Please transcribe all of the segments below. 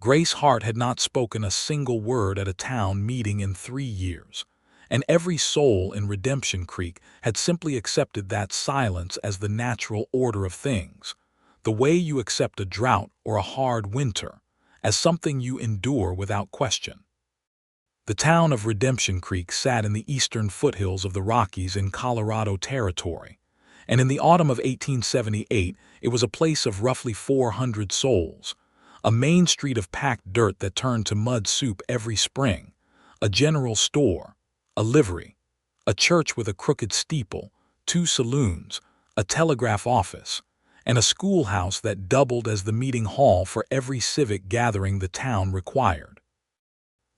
Grace Hart had not spoken a single word at a town meeting in 3 years, and every soul in Redemption Creek had simply accepted that silence as the natural order of things, the way you accept a drought or a hard winter, as something you endure without question. The town of Redemption Creek sat in the eastern foothills of the Rockies in Colorado Territory, and in the autumn of 1878 it was a place of roughly 400 souls, a main street of packed dirt that turned to mud soup every spring, a general store, a livery, a church with a crooked steeple, 2 saloons, a telegraph office, and a schoolhouse that doubled as the meeting hall for every civic gathering the town required.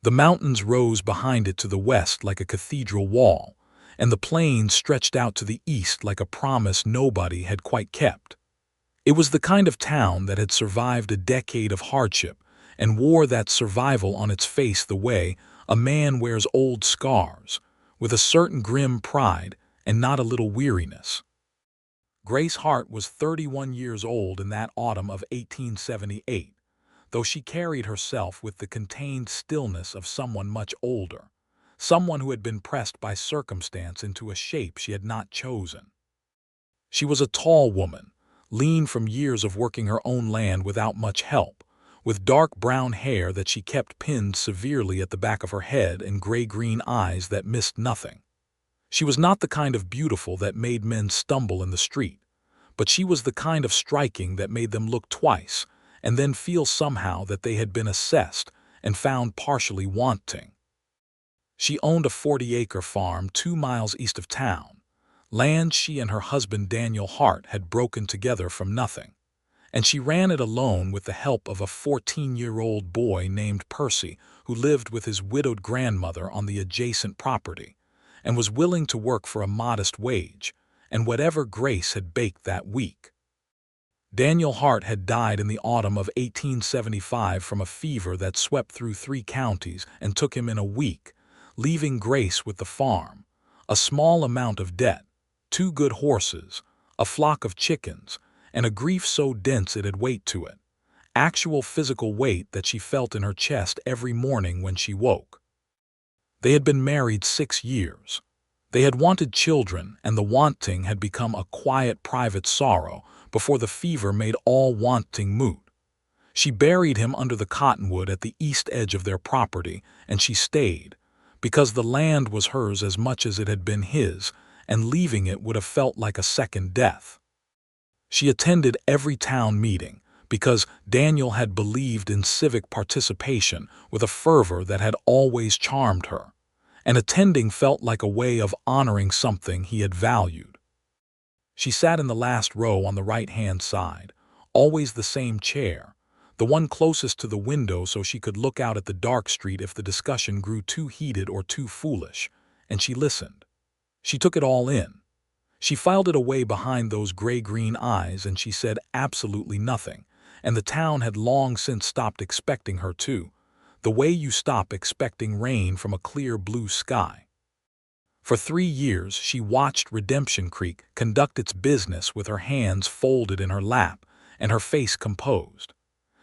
The mountains rose behind it to the west like a cathedral wall, and the plains stretched out to the east like a promise nobody had quite kept. It was the kind of town that had survived a decade of hardship and wore that survival on its face the way a man wears old scars, with a certain grim pride and not a little weariness. Grace Hart was 31 years old in that autumn of 1878, though she carried herself with the contained stillness of someone much older, someone who had been pressed by circumstance into a shape she had not chosen. She was a tall woman, lean from years of working her own land without much help, with dark brown hair that she kept pinned severely at the back of her head and gray-green eyes that missed nothing. She was not the kind of beautiful that made men stumble in the street, but she was the kind of striking that made them look twice and then feel somehow that they had been assessed and found partially wanting. She owned a 40-acre farm 2 miles east of town, land she and her husband Daniel Hart had broken together from nothing, and she ran it alone with the help of a 14-year-old boy named Percy who lived with his widowed grandmother on the adjacent property and was willing to work for a modest wage and whatever Grace had baked that week. Daniel Hart had died in the autumn of 1875 from a fever that swept through 3 counties and took him in a week, leaving Grace with the farm, a small amount of debt, 2 good horses, a flock of chickens, and a grief so dense it had weight to it, actual physical weight that she felt in her chest every morning when she woke. They had been married 6 years. They had wanted children, and the wanting had become a quiet private sorrow before the fever made all wanting moot. She buried him under the cottonwood at the east edge of their property, and she stayed, because the land was hers as much as it had been his, and leaving it would have felt like a second death. She attended every town meeting, because Daniel had believed in civic participation with a fervor that had always charmed her, and attending felt like a way of honoring something he had valued. She sat in the last row on the right-hand side, always the same chair, the one closest to the window so she could look out at the dark street if the discussion grew too heated or too foolish, and she listened. She took it all in. She filed it away behind those gray-green eyes, and she said absolutely nothing, and the town had long since stopped expecting her to, the way you stop expecting rain from a clear blue sky. For 3 years she watched Redemption Creek conduct its business with her hands folded in her lap and her face composed.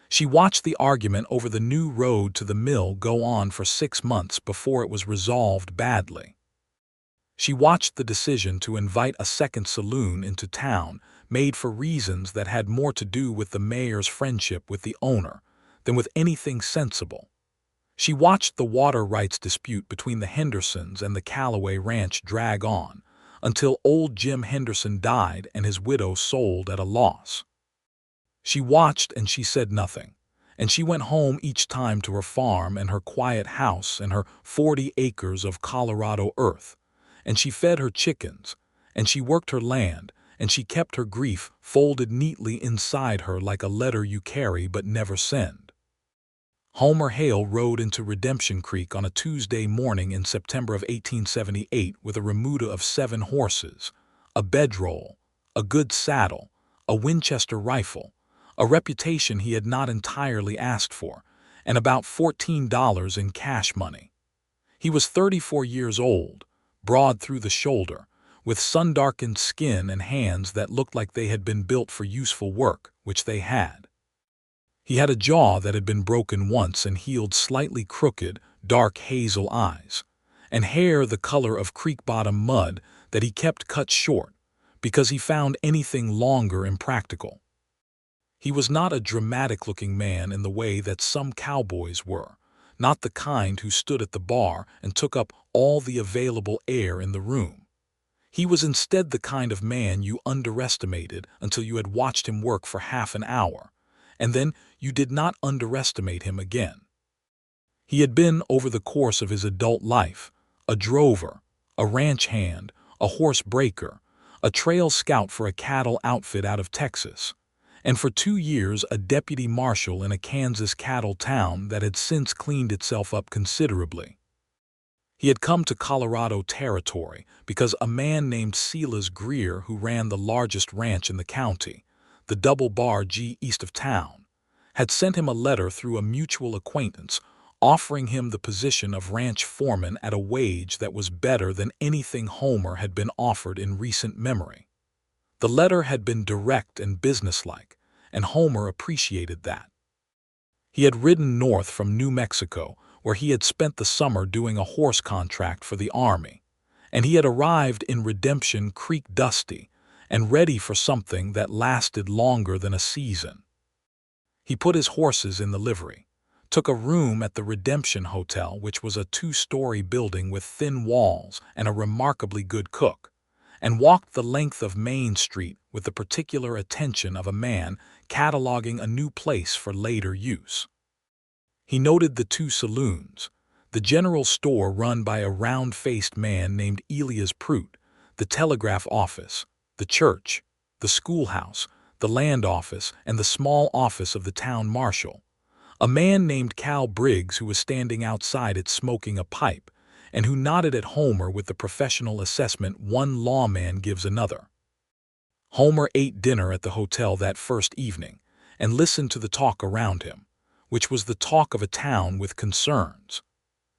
She watched the argument over the new road to the mill go on for 6 months before it was resolved badly. She watched the decision to invite a second saloon into town made for reasons that had more to do with the mayor's friendship with the owner than with anything sensible. She watched the water rights dispute between the Hendersons and the Callaway Ranch drag on until old Jim Henderson died and his widow sold at a loss. She watched and she said nothing, and she went home each time to her farm and her quiet house and her 40 acres of Colorado earth, and she fed her chickens, and she worked her land, and she kept her grief folded neatly inside her like a letter you carry but never send. Homer Hale rode into Redemption Creek on a Tuesday morning in September of 1878 with a remuda of 7 horses, a bedroll, a good saddle, a Winchester rifle, a reputation he had not entirely asked for, and about $14 in cash money. He was 34 years old, broad through the shoulder, with sun-darkened skin and hands that looked like they had been built for useful work, which they had. He had a jaw that had been broken once and healed slightly crooked, dark hazel eyes, and hair the color of creek-bottom mud that he kept cut short because he found anything longer impractical. He was not a dramatic-looking man in the way that some cowboys were, not the kind who stood at the bar and took up all the available air in the room. He was instead the kind of man you underestimated until you had watched him work for half an hour, and then you did not underestimate him again. He had been, over the course of his adult life, a drover, a ranch hand, a horse breaker, a trail scout for a cattle outfit out of Texas, and for 2 years a deputy marshal in a Kansas cattle town that had since cleaned itself up considerably. He had come to Colorado Territory because a man named Silas Greer, who ran the largest ranch in the county, the Double Bar G east of town, had sent him a letter through a mutual acquaintance offering him the position of ranch foreman at a wage that was better than anything Homer had been offered in recent memory. The letter had been direct and businesslike, and Homer appreciated that. He had ridden north from New Mexico, where he had spent the summer doing a horse contract for the Army, and he had arrived in Redemption Creek dusty and ready for something that lasted longer than a season. He put his horses in the livery, took a room at the Redemption Hotel, which was a 2-story building with thin walls and a remarkably good cook, and walked the length of Main Street with the particular attention of a man cataloging a new place for later use. He noted the 2 saloons, the general store run by a round-faced man named Elias Prout, the telegraph office, the church, the schoolhouse, the land office, and the small office of the town marshal, a man named Cal Briggs who was standing outside it smoking a pipe, and who nodded at Homer with the professional assessment one lawman gives another. Homer ate dinner at the hotel that first evening and listened to the talk around him, which was the talk of a town with concerns.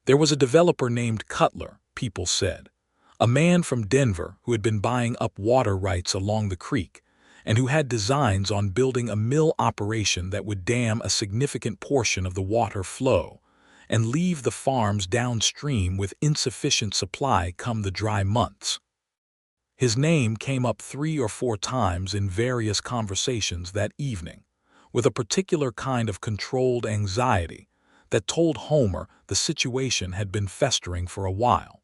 There was a developer named Cutler, people said, a man from Denver who had been buying up water rights along the creek and who had designs on building a mill operation that would dam a significant portion of the water flow and leave the farms downstream with insufficient supply come the dry months. His name came up 3 or 4 times in various conversations that evening, with a particular kind of controlled anxiety that told Homer the situation had been festering for a while.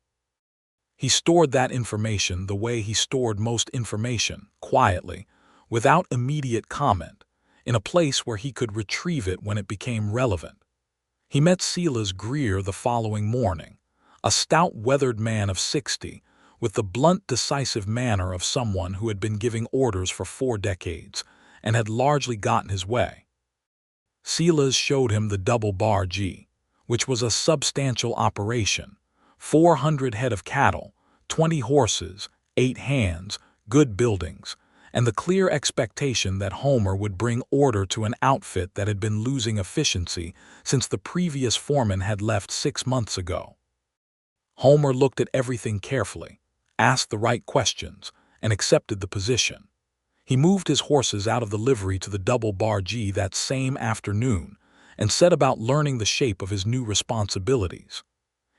He stored that information the way he stored most information, quietly, without immediate comment, in a place where he could retrieve it when it became relevant. He met Silas Greer the following morning, a stout, weathered man of 60, with the blunt, decisive manner of someone who had been giving orders for 4 decades and had largely gotten his way. Silas showed him the Double Bar G, which was a substantial operation, 400 head of cattle, 20 horses, 8 hands, good buildings, and the clear expectation that Homer would bring order to an outfit that had been losing efficiency since the previous foreman had left 6 months ago. Homer looked at everything carefully, asked the right questions, and accepted the position. He moved his horses out of the livery to the Double Bar G that same afternoon and set about learning the shape of his new responsibilities.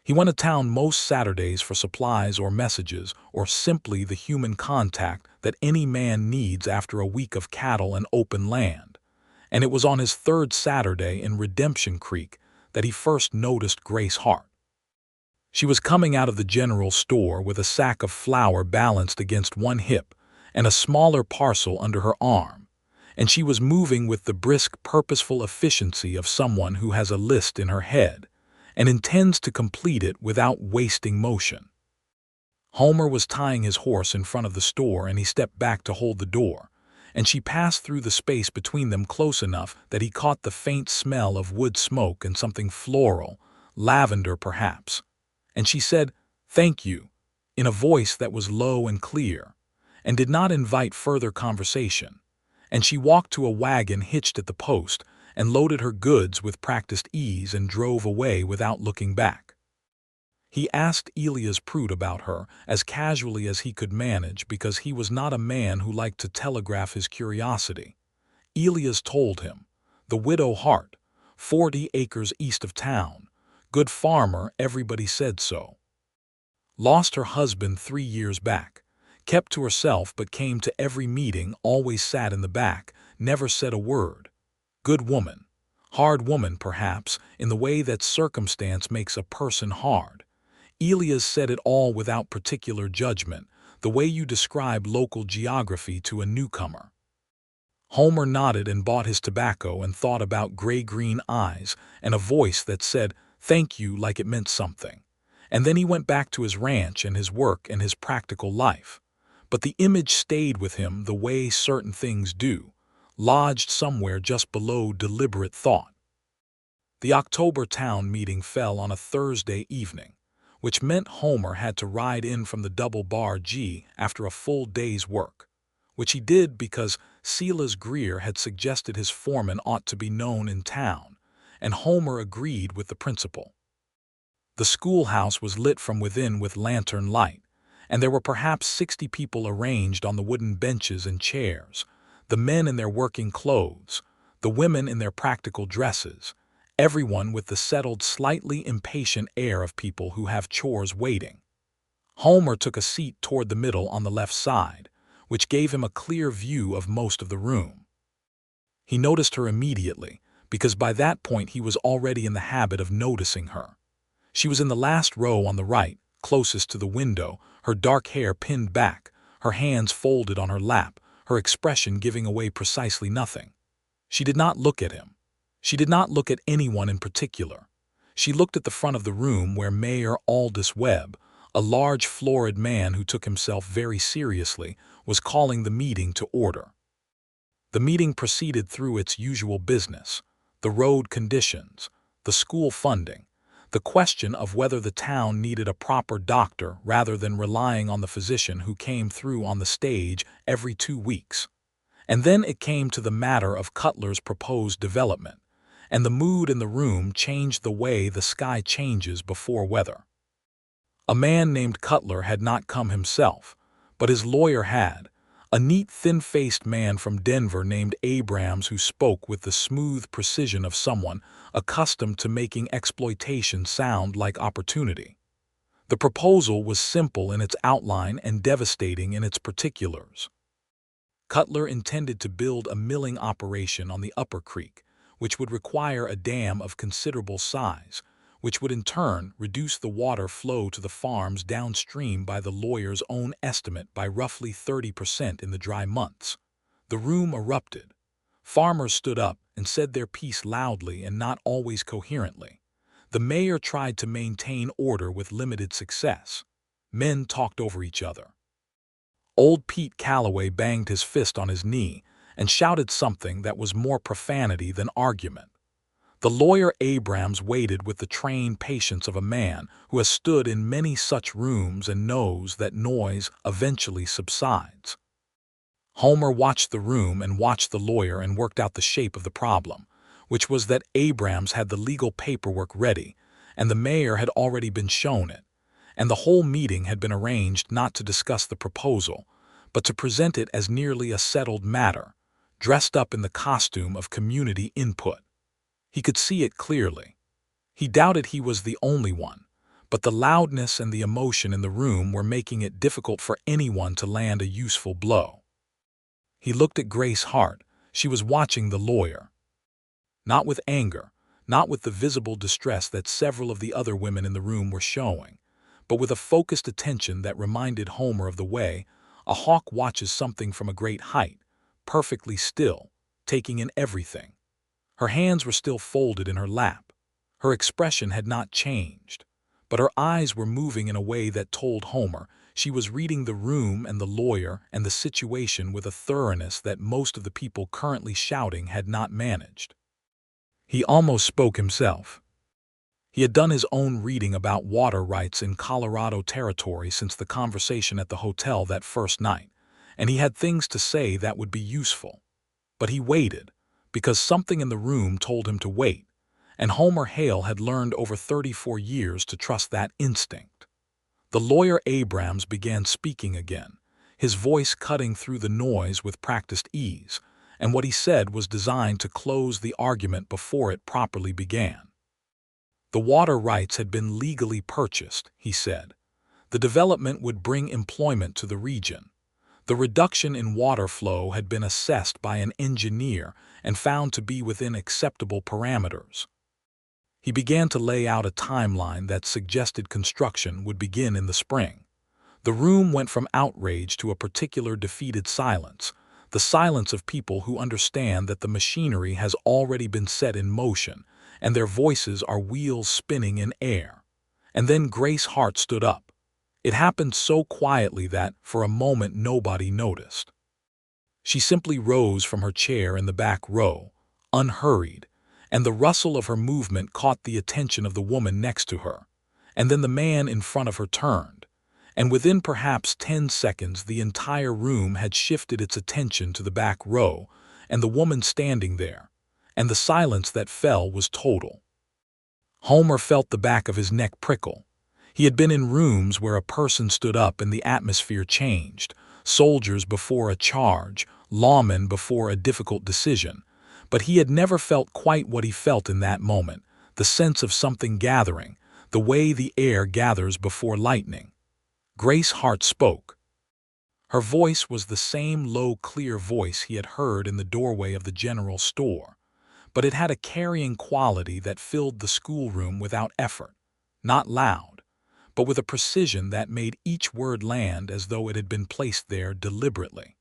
He went to town most Saturdays for supplies or messages or simply the human contact that any man needs after a week of cattle and open land, and it was on his 3rd Saturday in Redemption Creek that he first noticed Grace Hart. She was coming out of the general store with a sack of flour balanced against one hip and a smaller parcel under her arm, and she was moving with the brisk, purposeful efficiency of someone who has a list in her head and intends to complete it without wasting motion. Homer was tying his horse in front of the store, and he stepped back to hold the door, and she passed through the space between them close enough that he caught the faint smell of wood smoke and something floral, lavender perhaps, and she said, "Thank you," in a voice that was low and clear, and did not invite further conversation, and she walked to a wagon hitched at the post and loaded her goods with practiced ease and drove away without looking back. He asked Elias Prout about her as casually as he could manage because he was not a man who liked to telegraph his curiosity. Elias told him, The widow Hart, 40 acres east of town. Good farmer, everybody said so. Lost her husband 3 years back. Kept to herself but came to every meeting, always sat in the back, never said a word. Good woman. Hard woman, perhaps, in the way that circumstance makes a person hard. Elias said it all without particular judgment, the way you describe local geography to a newcomer. Homer nodded and bought his tobacco and thought about gray-green eyes and a voice that said, "Thank you," like it meant something. And then he went back to his ranch and his work and his practical life. But the image stayed with him the way certain things do, lodged somewhere just below deliberate thought. The October town meeting fell on a Thursday evening, which meant Homer had to ride in from the double bar G after a full day's work, which he did because Silas Greer had suggested his foreman ought to be known in town, and Homer agreed with the principal. The schoolhouse was lit from within with lantern light, and there were perhaps 60 people arranged on the wooden benches and chairs, the men in their working clothes, the women in their practical dresses, everyone with the settled, slightly impatient air of people who have chores waiting. Homer took a seat toward the middle on the left side, which gave him a clear view of most of the room. He noticed her immediately, because by that point he was already in the habit of noticing her. She was in the last row on the right, closest to the window, her dark hair pinned back, her hands folded on her lap, her expression giving away precisely nothing. She did not look at him. She did not look at anyone in particular. She looked at the front of the room where Mayor Aldous Webb, a large, florid man who took himself very seriously, was calling the meeting to order. The meeting proceeded through its usual business: the road conditions, the school funding, the question of whether the town needed a proper doctor rather than relying on the physician who came through on the stage every 2 weeks. And then it came to the matter of Cutler's proposed development, and the mood in the room changed the way the sky changes before weather. A man named Cutler had not come himself, but his lawyer had, a neat, thin-faced man from Denver named Abrams who spoke with the smooth precision of someone accustomed to making exploitation sound like opportunity. The proposal was simple in its outline and devastating in its particulars. Cutler intended to build a milling operation on the Upper Creek, which would require a dam of considerable size, which would in turn reduce the water flow to the farms downstream by the lawyer's own estimate by roughly 30% in the dry months. The room erupted. Farmers stood up and said their piece loudly and not always coherently. The mayor tried to maintain order with limited success. Men talked over each other. Old Pete Calloway banged his fist on his knee and shouted something that was more profanity than argument. The lawyer Abrams waited with the trained patience of a man who has stood in many such rooms and knows that noise eventually subsides. Homer watched the room and watched the lawyer and worked out the shape of the problem, which was that Abrams had the legal paperwork ready, and the mayor had already been shown it, and the whole meeting had been arranged not to discuss the proposal, but to present it as nearly a settled matter, dressed up in the costume of community input. He could see it clearly. He doubted he was the only one, but the loudness and the emotion in the room were making it difficult for anyone to land a useful blow. He looked at Grace Hart. She was watching the lawyer. Not with anger, not with the visible distress that several of the other women in the room were showing, but with a focused attention that reminded Homer of the way a hawk watches something from a great height, perfectly still, taking in everything. Her hands were still folded in her lap. Her expression had not changed, but her eyes were moving in a way that told Homer she was reading the room and the lawyer and the situation with a thoroughness that most of the people currently shouting had not managed. He almost spoke himself. He had done his own reading about water rights in Colorado Territory since the conversation at the hotel that first night, and he had things to say that would be useful. But he waited, because something in the room told him to wait, and Homer Hale had learned over 34 years to trust that instinct. The lawyer Abrams began speaking again, his voice cutting through the noise with practiced ease, and what he said was designed to close the argument before it properly began. The water rights had been legally purchased, he said. The development would bring employment to the region. The reduction in water flow had been assessed by an engineer and found to be within acceptable parameters. He began to lay out a timeline that suggested construction would begin in the spring. The room went from outrage to a particular defeated silence, the silence of people who understand that the machinery has already been set in motion, and their voices are wheels spinning in air. And then Grace Hart stood up. It happened so quietly that, for a moment, nobody noticed. She simply rose from her chair in the back row, unhurried, and the rustle of her movement caught the attention of the woman next to her. And then the man in front of her turned. And within perhaps 10 seconds the entire room had shifted its attention to the back row and the woman standing there, and the silence that fell was total. Homer felt the back of his neck prickle. He had been in rooms where a person stood up and the atmosphere changed, soldiers before a charge, lawmen before a difficult decision, but he had never felt quite what he felt in that moment, the sense of something gathering, the way the air gathers before lightning. Grace Hart spoke. Her voice was the same low, clear voice he had heard in the doorway of the general store, but it had a carrying quality that filled the schoolroom without effort, not loud, but with a precision that made each word land as though it had been placed there deliberately.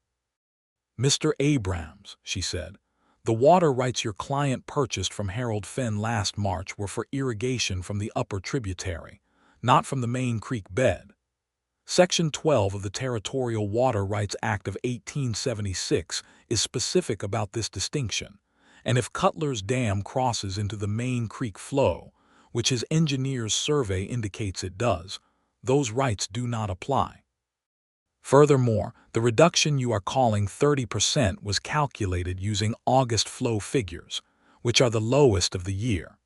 "Mr. Abrams," she said, "the water rights your client purchased from Harold Fenn last March were for irrigation from the upper tributary, not from the main creek bed. Section 12 of the Territorial Water Rights Act of 1876 is specific about this distinction, and if Cutler's Dam crosses into the main creek flow, which his engineer's survey indicates it does, those rights do not apply. Furthermore, the reduction you are calling 30% was calculated using August flow figures, which are the lowest of the year.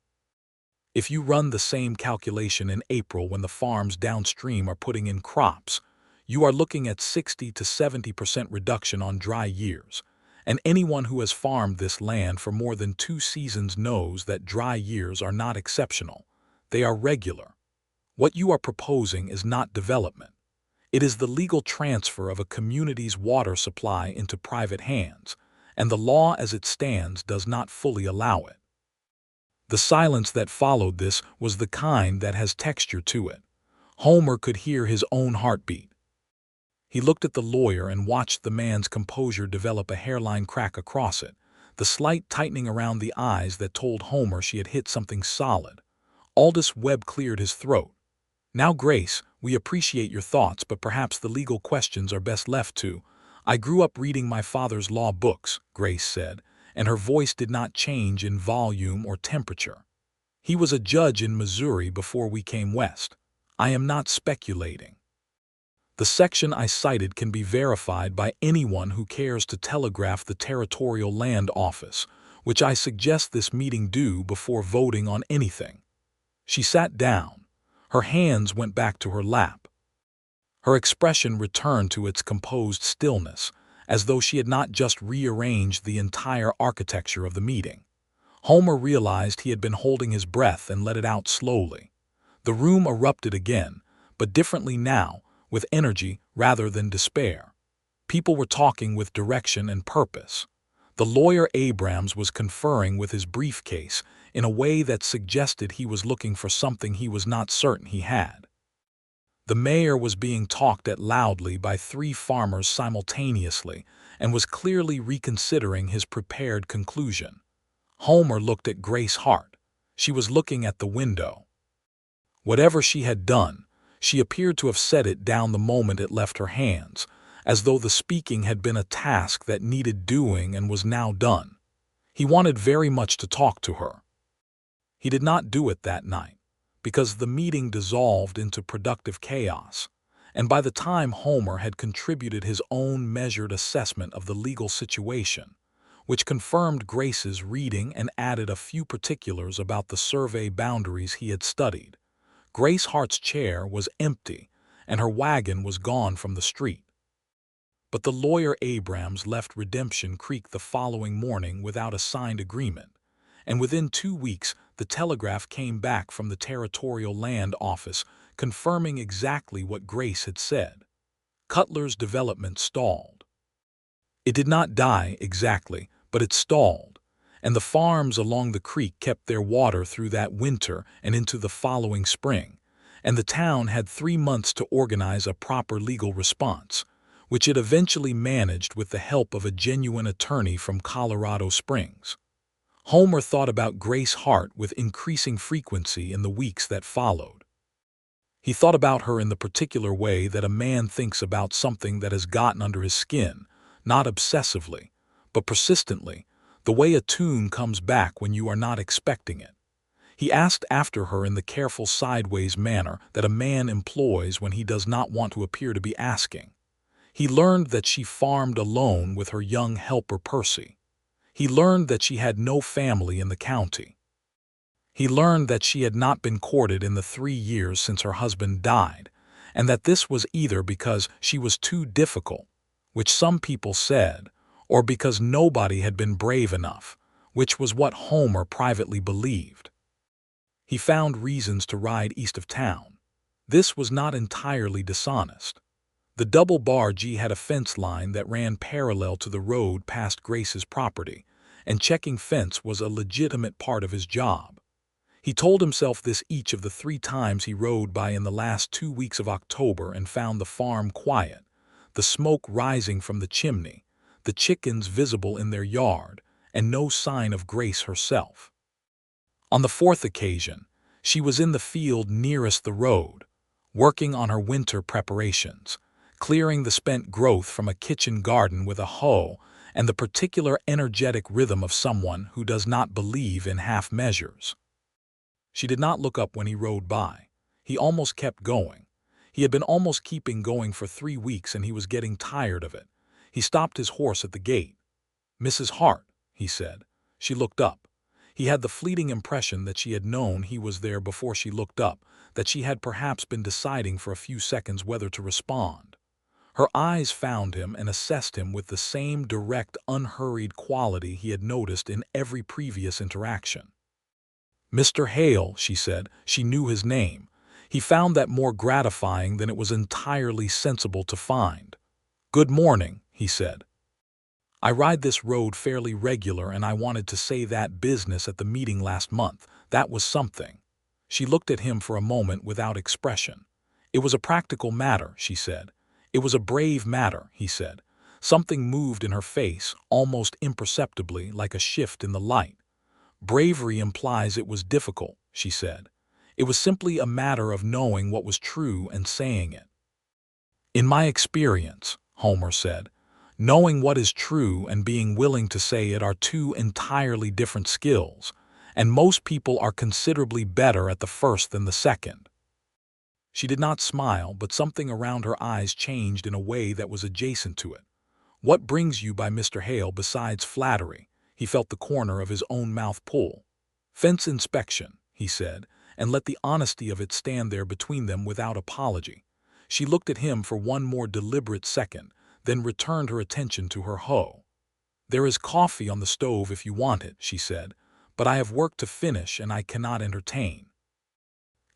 If you run the same calculation in April when the farms downstream are putting in crops, you are looking at 60 to 70% reduction on dry years, and anyone who has farmed this land for more than 2 seasons knows that dry years are not exceptional. They are regular. What you are proposing is not development. It is the legal transfer of a community's water supply into private hands, and the law as it stands does not fully allow it." The silence that followed this was the kind that has texture to it. Homer could hear his own heartbeat. He looked at the lawyer and watched the man's composure develop a hairline crack across it, the slight tightening around the eyes that told Homer she had hit something solid. Aldous Webb cleared his throat. "Now, Grace, we appreciate your thoughts, but perhaps the legal questions are best left to—" "I grew up reading my father's law books," Grace said, and her voice did not change in volume or temperature. "He was a judge in Missouri before we came west. I am not speculating. The section I cited can be verified by anyone who cares to telegraph the Territorial Land Office, which I suggest this meeting do before voting on anything." She sat down. Her hands went back to her lap. Her expression returned to its composed stillness, as though she had not just rearranged the entire architecture of the meeting. Homer realized he had been holding his breath and let it out slowly. The room erupted again, but differently now, with energy rather than despair. People were talking with direction and purpose. The lawyer Abrams was conferring with his briefcase in a way that suggested he was looking for something he was not certain he had. The mayor was being talked at loudly by 3 farmers simultaneously and was clearly reconsidering his prepared conclusion. Homer looked at Grace Hart. She was looking at the window. Whatever she had done, she appeared to have set it down the moment it left her hands, as though the speaking had been a task that needed doing and was now done. He wanted very much to talk to her. He did not do it that night, because the meeting dissolved into productive chaos, and by the time Homer had contributed his own measured assessment of the legal situation, which confirmed Grace's reading and added a few particulars about the survey boundaries he had studied, Grace Hart's chair was empty and her wagon was gone from the street. But the lawyer Abrams left Redemption Creek the following morning without a signed agreement, and within 2 weeks the telegraph came back from the Territorial Land Office confirming exactly what Grace had said. Cutler's development stalled. It did not die exactly, but it stalled, and the farms along the creek kept their water through that winter and into the following spring, and the town had 3 months to organize a proper legal response, which it eventually managed with the help of a genuine attorney from Colorado Springs. Homer thought about Grace Hart with increasing frequency in the weeks that followed. He thought about her in the particular way that a man thinks about something that has gotten under his skin, not obsessively, but persistently, the way a tune comes back when you are not expecting it. He asked after her in the careful sideways manner that a man employs when he does not want to appear to be asking. He learned that she farmed alone with her young helper Percy. He learned that she had no family in the county. He learned that she had not been courted in the 3 years since her husband died, and that this was either because she was too difficult, which some people said, or because nobody had been brave enough, which was what Homer privately believed. He found reasons to ride east of town. This was not entirely dishonest. The double bargee had a fence line that ran parallel to the road past Grace's property, and checking fence was a legitimate part of his job. He told himself this each of the 3 times he rode by in the last 2 weeks of October and found the farm quiet, the smoke rising from the chimney, the chickens visible in their yard, and no sign of Grace herself. On the 4th occasion, she was in the field nearest the road, working on her winter preparations, clearing the spent growth from a kitchen garden with a hoe and the particular energetic rhythm of someone who does not believe in half measures. She did not look up when he rode by. He almost kept going. He had been almost keeping going for 3 weeks and he was getting tired of it. He stopped his horse at the gate. "Mrs. Hart," he said. She looked up. He had the fleeting impression that she had known he was there before she looked up, that she had perhaps been deciding for a few seconds whether to respond. Her eyes found him and assessed him with the same direct, unhurried quality he had noticed in every previous interaction. "Mr. Hale," she said. She knew his name. He found that more gratifying than it was entirely sensible to find. "Good morning," he said. "I ride this road fairly regular and I wanted to say that business at the meeting last month. That was something." She looked at him for a moment without expression. "It was a practical matter," she said. "It was a brave matter," he said. Something moved in her face, almost imperceptibly, like a shift in the light. "Bravery implies it was difficult," she said. "It was simply a matter of knowing what was true and saying it." "In my experience," Homer said, "knowing what is true and being willing to say it are 2 entirely different skills, and most people are considerably better at the first than the second." She did not smile, but something around her eyes changed in a way that was adjacent to it. "What brings you by Mr. Hale besides flattery?" He felt the corner of his own mouth pull. "Fence inspection," he said, and let the honesty of it stand there between them without apology. She looked at him for one more deliberate second, then returned her attention to her hoe. "There is coffee on the stove if you want it," she said, "but I have work to finish and I cannot entertain."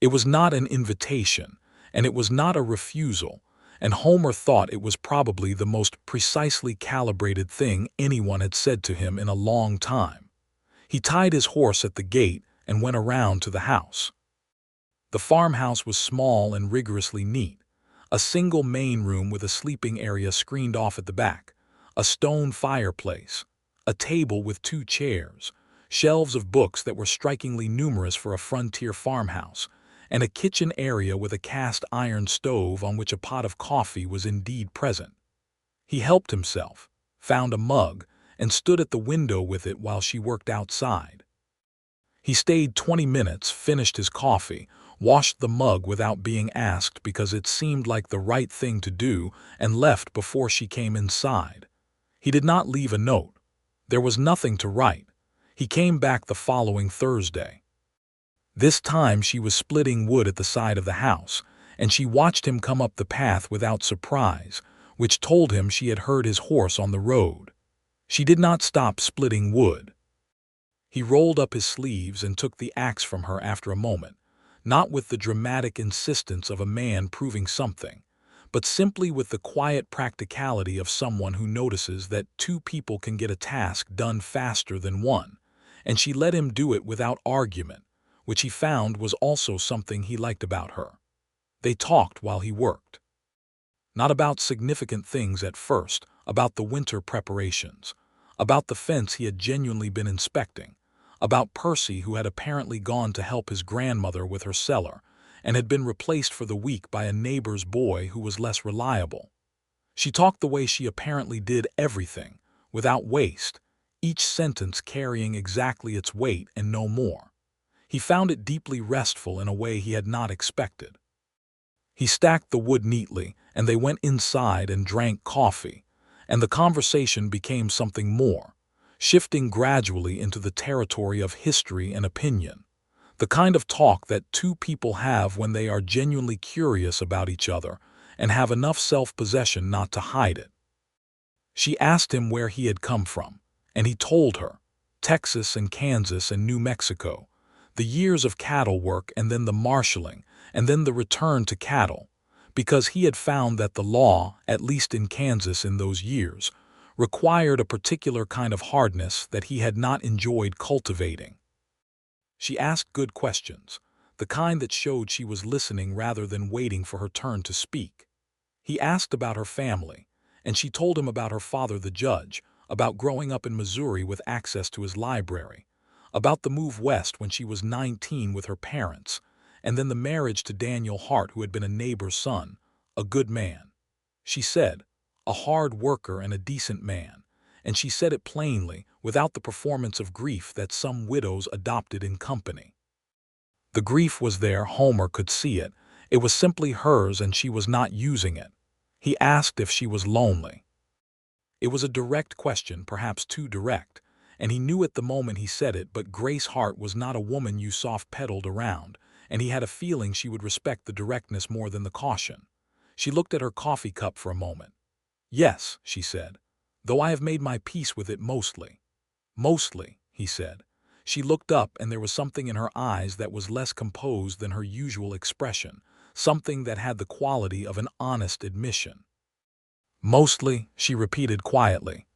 It was not an invitation, and it was not a refusal, and Homer thought it was probably the most precisely calibrated thing anyone had said to him in a long time. He tied his horse at the gate and went around to the house. The farmhouse was small and rigorously neat. A single main room with a sleeping area screened off at the back, a stone fireplace, a table with 2 chairs, shelves of books that were strikingly numerous for a frontier farmhouse, and a kitchen area with a cast iron stove on which a pot of coffee was indeed present. He helped himself, found a mug, and stood at the window with it while she worked outside. He stayed 20 minutes, finished his coffee, washed the mug without being asked because it seemed like the right thing to do, and left before she came inside. He did not leave a note. There was nothing to write. He came back the following Thursday. This time she was splitting wood at the side of the house, and she watched him come up the path without surprise, which told him she had heard his horse on the road. She did not stop splitting wood. He rolled up his sleeves and took the axe from her after a moment, not with the dramatic insistence of a man proving something, but simply with the quiet practicality of someone who notices that two people can get a task done faster than one, and she let him do it without argument, which he found was also something he liked about her. They talked while he worked. Not about significant things at first, about the winter preparations, about the fence he had genuinely been inspecting, about Percy who had apparently gone to help his grandmother with her cellar and had been replaced for the week by a neighbor's boy who was less reliable. She talked the way she apparently did everything, without waste, each sentence carrying exactly its weight and no more. He found it deeply restful in a way he had not expected. He stacked the wood neatly, and they went inside and drank coffee, and the conversation became something more, shifting gradually into the territory of history and opinion, the kind of talk that two people have when they are genuinely curious about each other and have enough self-possession not to hide it. She asked him where he had come from, and he told her, Texas and Kansas and New Mexico, the years of cattle work and then the marshaling, and then the return to cattle, because he had found that the law, at least in Kansas in those years, required a particular kind of hardness that he had not enjoyed cultivating. She asked good questions, the kind that showed she was listening rather than waiting for her turn to speak. He asked about her family, and she told him about her father the judge, about growing up in Missouri with access to his library, about the move west when she was 19 with her parents, and then the marriage to Daniel Hart, who had been a neighbor's son, a good man. She said, a hard worker and a decent man, and she said it plainly, without the performance of grief that some widows adopted in company. The grief was there, Homer could see it. It was simply hers and she was not using it. He asked if she was lonely. It was a direct question, perhaps too direct, and he knew it the moment he said it, but Grace Hart was not a woman you soft-pedaled around, and he had a feeling she would respect the directness more than the caution. She looked at her coffee cup for a moment. Yes, she said, though I have made my peace with it mostly. Mostly, he said. She looked up and there was something in her eyes that was less composed than her usual expression, something that had the quality of an honest admission. Mostly, she repeated quietly.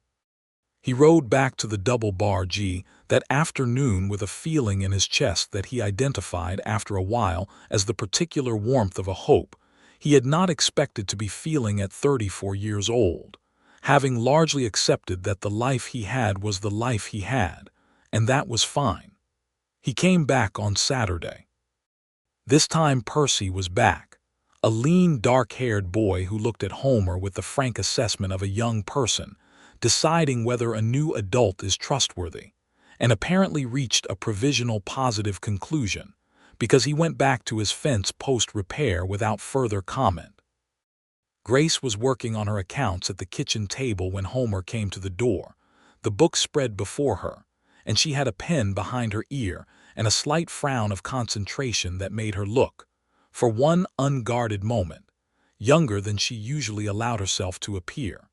He rode back to the double-bar G that afternoon with a feeling in his chest that he identified after a while as the particular warmth of a hope he had not expected to be feeling at 34 years old, having largely accepted that the life he had was the life he had, and that was fine. He came back on Saturday. This time Percy was back, a lean, dark-haired boy who looked at Homer with the frank assessment of a young person, deciding whether a new adult is trustworthy, and apparently reached a provisional positive conclusion, because he went back to his fence post-repair without further comment. Grace was working on her accounts at the kitchen table when Homer came to the door, the book spread before her, and she had a pen behind her ear and a slight frown of concentration that made her look, for one unguarded moment, younger than she usually allowed herself to appear.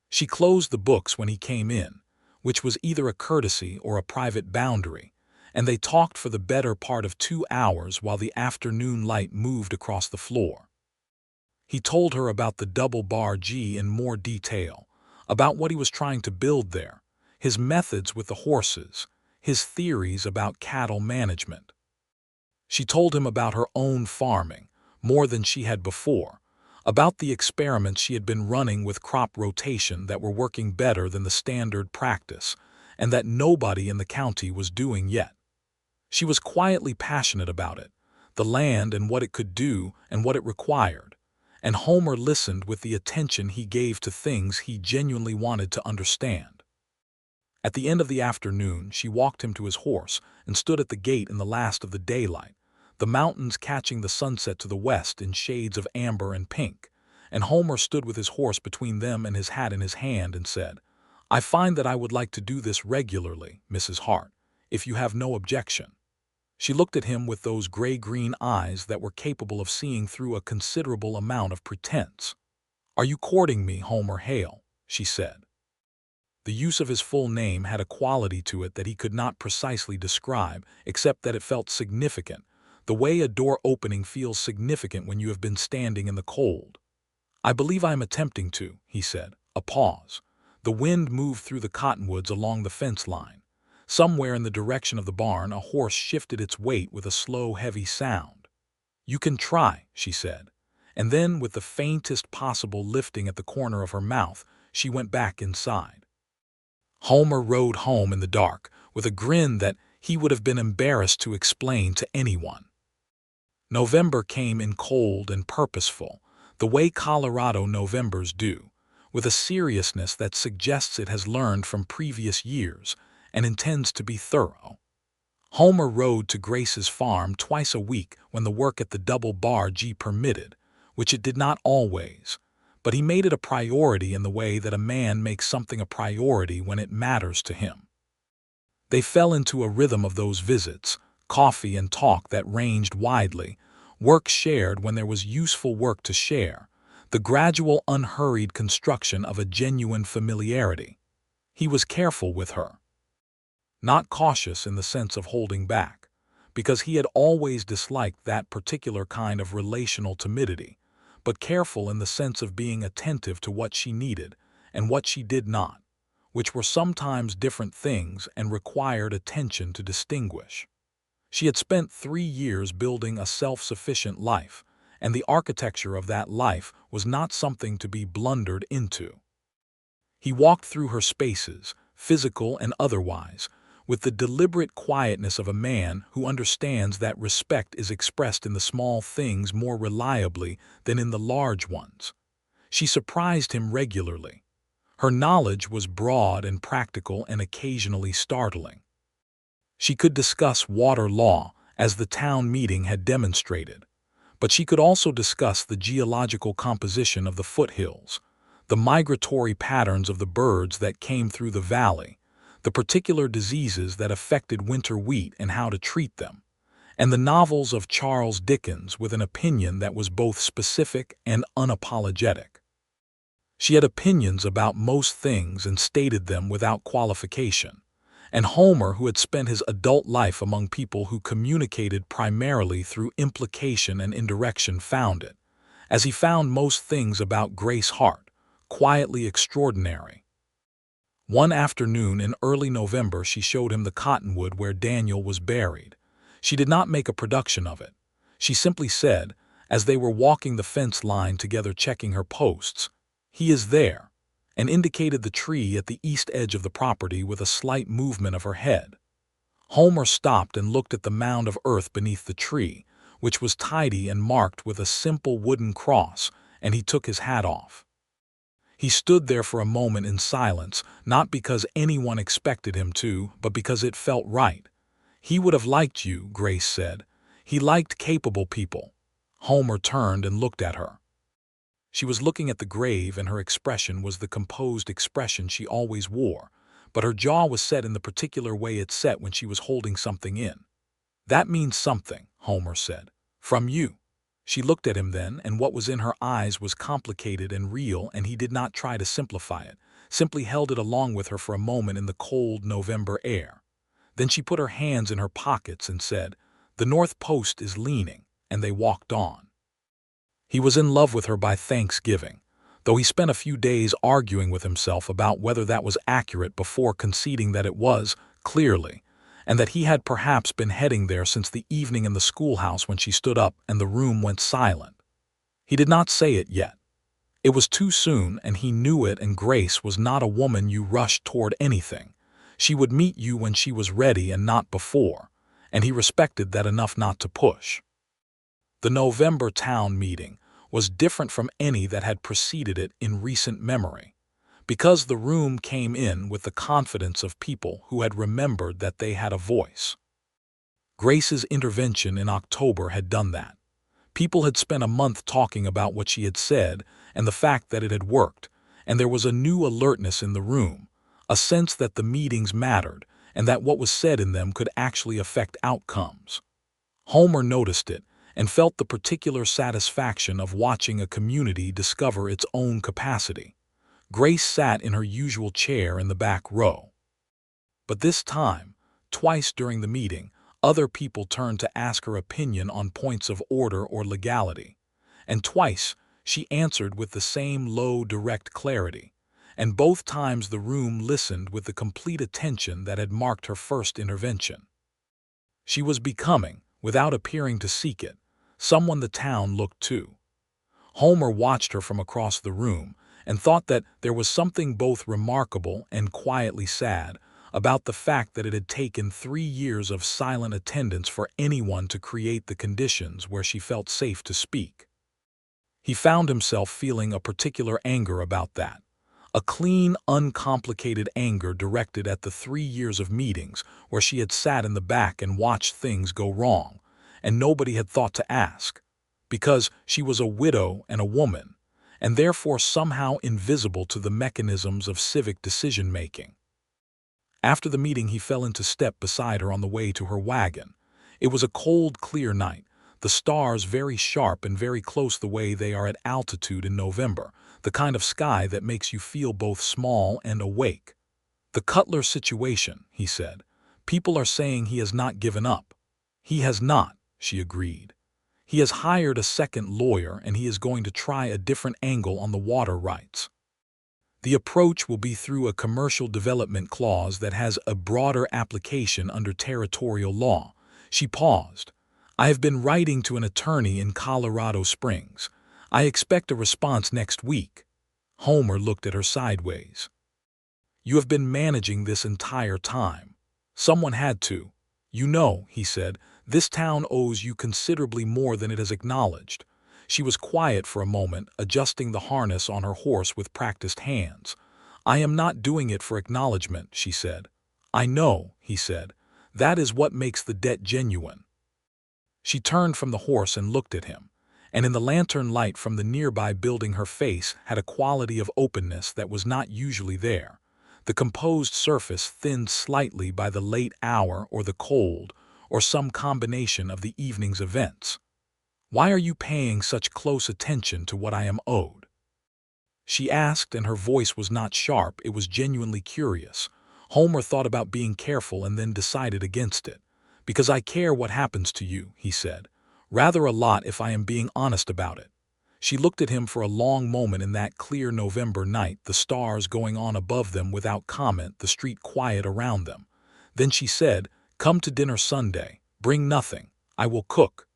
She closed the books when he came in, which was either a courtesy or a private boundary, and they talked for the better part of 2 hours while the afternoon light moved across the floor. He told her about the double-bar G in more detail, about what he was trying to build there, his methods with the horses, his theories about cattle management. She told him about her own farming, more than she had before, about the experiments she had been running with crop rotation that were working better than the standard practice, and that nobody in the county was doing yet. She was quietly passionate about it, the land and what it could do and what it required, and Homer listened with the attention he gave to things he genuinely wanted to understand. At the end of the afternoon, she walked him to his horse and stood at the gate in the last of the daylight, the mountains catching the sunset to the west in shades of amber and pink, and Homer stood with his horse between them and his hat in his hand and said, I find that I would like to do this regularly, Mrs. Hart, if you have no objection. She looked at him with those gray-green eyes that were capable of seeing through a considerable amount of pretense. "Are you courting me, Homer Hale?" she said. The use of his full name had a quality to it that he could not precisely describe, except that it felt significant, the way a door opening feels significant when you have been standing in the cold. "I believe I am attempting to," he said. A pause. The wind moved through the cottonwoods along the fence line. Somewhere in the direction of the barn, a horse shifted its weight with a slow, heavy sound. "You can try," she said. And then, with the faintest possible lifting at the corner of her mouth, she went back inside. Homer rode home in the dark, with a grin that he would have been embarrassed to explain to anyone. November came in cold and purposeful, the way Colorado Novembers do, with a seriousness that suggests it has learned from previous years and intends to be thorough. Homer rode to Grace's farm twice a week when the work at the double bargee permitted, which it did not always, but he made it a priority in the way that a man makes something a priority when it matters to him. They fell into a rhythm of those visits, coffee and talk that ranged widely, work shared when there was useful work to share, the gradual unhurried construction of a genuine familiarity. He was careful with her. Not cautious in the sense of holding back, because he had always disliked that particular kind of relational timidity, but careful in the sense of being attentive to what she needed and what she did not, which were sometimes different things and required attention to distinguish. She had spent 3 years building a self-sufficient life, and the architecture of that life was not something to be blundered into. He walked through her spaces, physical and otherwise, with the deliberate quietness of a man who understands that respect is expressed in the small things more reliably than in the large ones. She surprised him regularly. Her knowledge was broad and practical and occasionally startling. She could discuss water law, as the town meeting had demonstrated, but she could also discuss the geological composition of the foothills, the migratory patterns of the birds that came through the valley, the particular diseases that affected winter wheat and how to treat them, and the novels of Charles Dickens with an opinion that was both specific and unapologetic. She had opinions about most things and stated them without qualification, and Homer, who had spent his adult life among people who communicated primarily through implication and indirection, found it, as he found most things about Grace Hart, quietly extraordinary. One afternoon in early November she showed him the cottonwood where Daniel was buried. She did not make a production of it. She simply said, as they were walking the fence line together checking her posts, "He is there," and indicated the tree at the east edge of the property with a slight movement of her head. Homer stopped and looked at the mound of earth beneath the tree, which was tidy and marked with a simple wooden cross, and he took his hat off. He stood there for a moment in silence, not because anyone expected him to, but because it felt right. "He would have liked you," Grace said. "He liked capable people." Homer turned and looked at her. She was looking at the grave, and her expression was the composed expression she always wore, but her jaw was set in the particular way it set when she was holding something in. "That means something," Homer said. "From you." She looked at him then, and what was in her eyes was complicated and real, and he did not try to simplify it, simply held it along with her for a moment in the cold November air. Then she put her hands in her pockets and said, "The North Post is leaning," and they walked on. He was in love with her by Thanksgiving, though he spent a few days arguing with himself about whether that was accurate before conceding that it was, clearly, and that he had perhaps been heading there since the evening in the schoolhouse when she stood up and the room went silent. He did not say it yet. It was too soon, and he knew it, and Grace was not a woman you rushed toward anything. She would meet you when she was ready and not before, and he respected that enough not to push. The November town meeting was different from any that had preceded it in recent memory, because the room came in with the confidence of people who had remembered that they had a voice. Grace's intervention in October had done that. People had spent a month talking about what she had said and the fact that it had worked, and there was a new alertness in the room, a sense that the meetings mattered and that what was said in them could actually affect outcomes. Homer noticed it, and felt the particular satisfaction of watching a community discover its own capacity. Grace sat in her usual chair in the back row. But this time, twice during the meeting, other people turned to ask her opinion on points of order or legality. And twice, she answered with the same low, direct clarity. And both times the room listened with the complete attention that had marked her first intervention. She was becoming, without appearing to seek it, someone the town looked to. Homer watched her from across the room and thought that there was something both remarkable and quietly sad about the fact that it had taken 3 years of silent attendance for anyone to create the conditions where she felt safe to speak. He found himself feeling a particular anger about that. A clean, uncomplicated anger directed at the 3 years of meetings where she had sat in the back and watched things go wrong, and nobody had thought to ask, because she was a widow and a woman, and therefore somehow invisible to the mechanisms of civic decision-making. After the meeting, he fell into step beside her on the way to her wagon. It was a cold, clear night, the stars very sharp and very close the way they are at altitude in November, the kind of sky that makes you feel both small and awake. "The Cutler situation," he said. "People are saying he has not given up." "He has not," she agreed. "He has hired a second lawyer and he is going to try a different angle on the water rights. The approach will be through a commercial development clause that has a broader application under territorial law." She paused. "I have been writing to an attorney in Colorado Springs. I expect a response next week." Homer looked at her sideways. "You have been managing this entire time. Someone had to. You know," he said, "this town owes you considerably more than it has acknowledged." She was quiet for a moment, adjusting the harness on her horse with practiced hands. "I am not doing it for acknowledgement," she said. "I know," he said. "That is what makes the debt genuine." She turned from the horse and looked at him, and in the lantern light from the nearby building her face had a quality of openness that was not usually there. The composed surface thinned slightly by the late hour or the cold, or some combination of the evening's events. "Why are you paying such close attention to what I am owed?" she asked, and her voice was not sharp, it was genuinely curious. Homer thought about being careful and then decided against it. "Because I care what happens to you," he said. "Rather a lot if I am being honest about it." She looked at him for a long moment in that clear November night, the stars going on above them without comment, the street quiet around them. Then she said, "Come to dinner Sunday. Bring nothing. I will cook."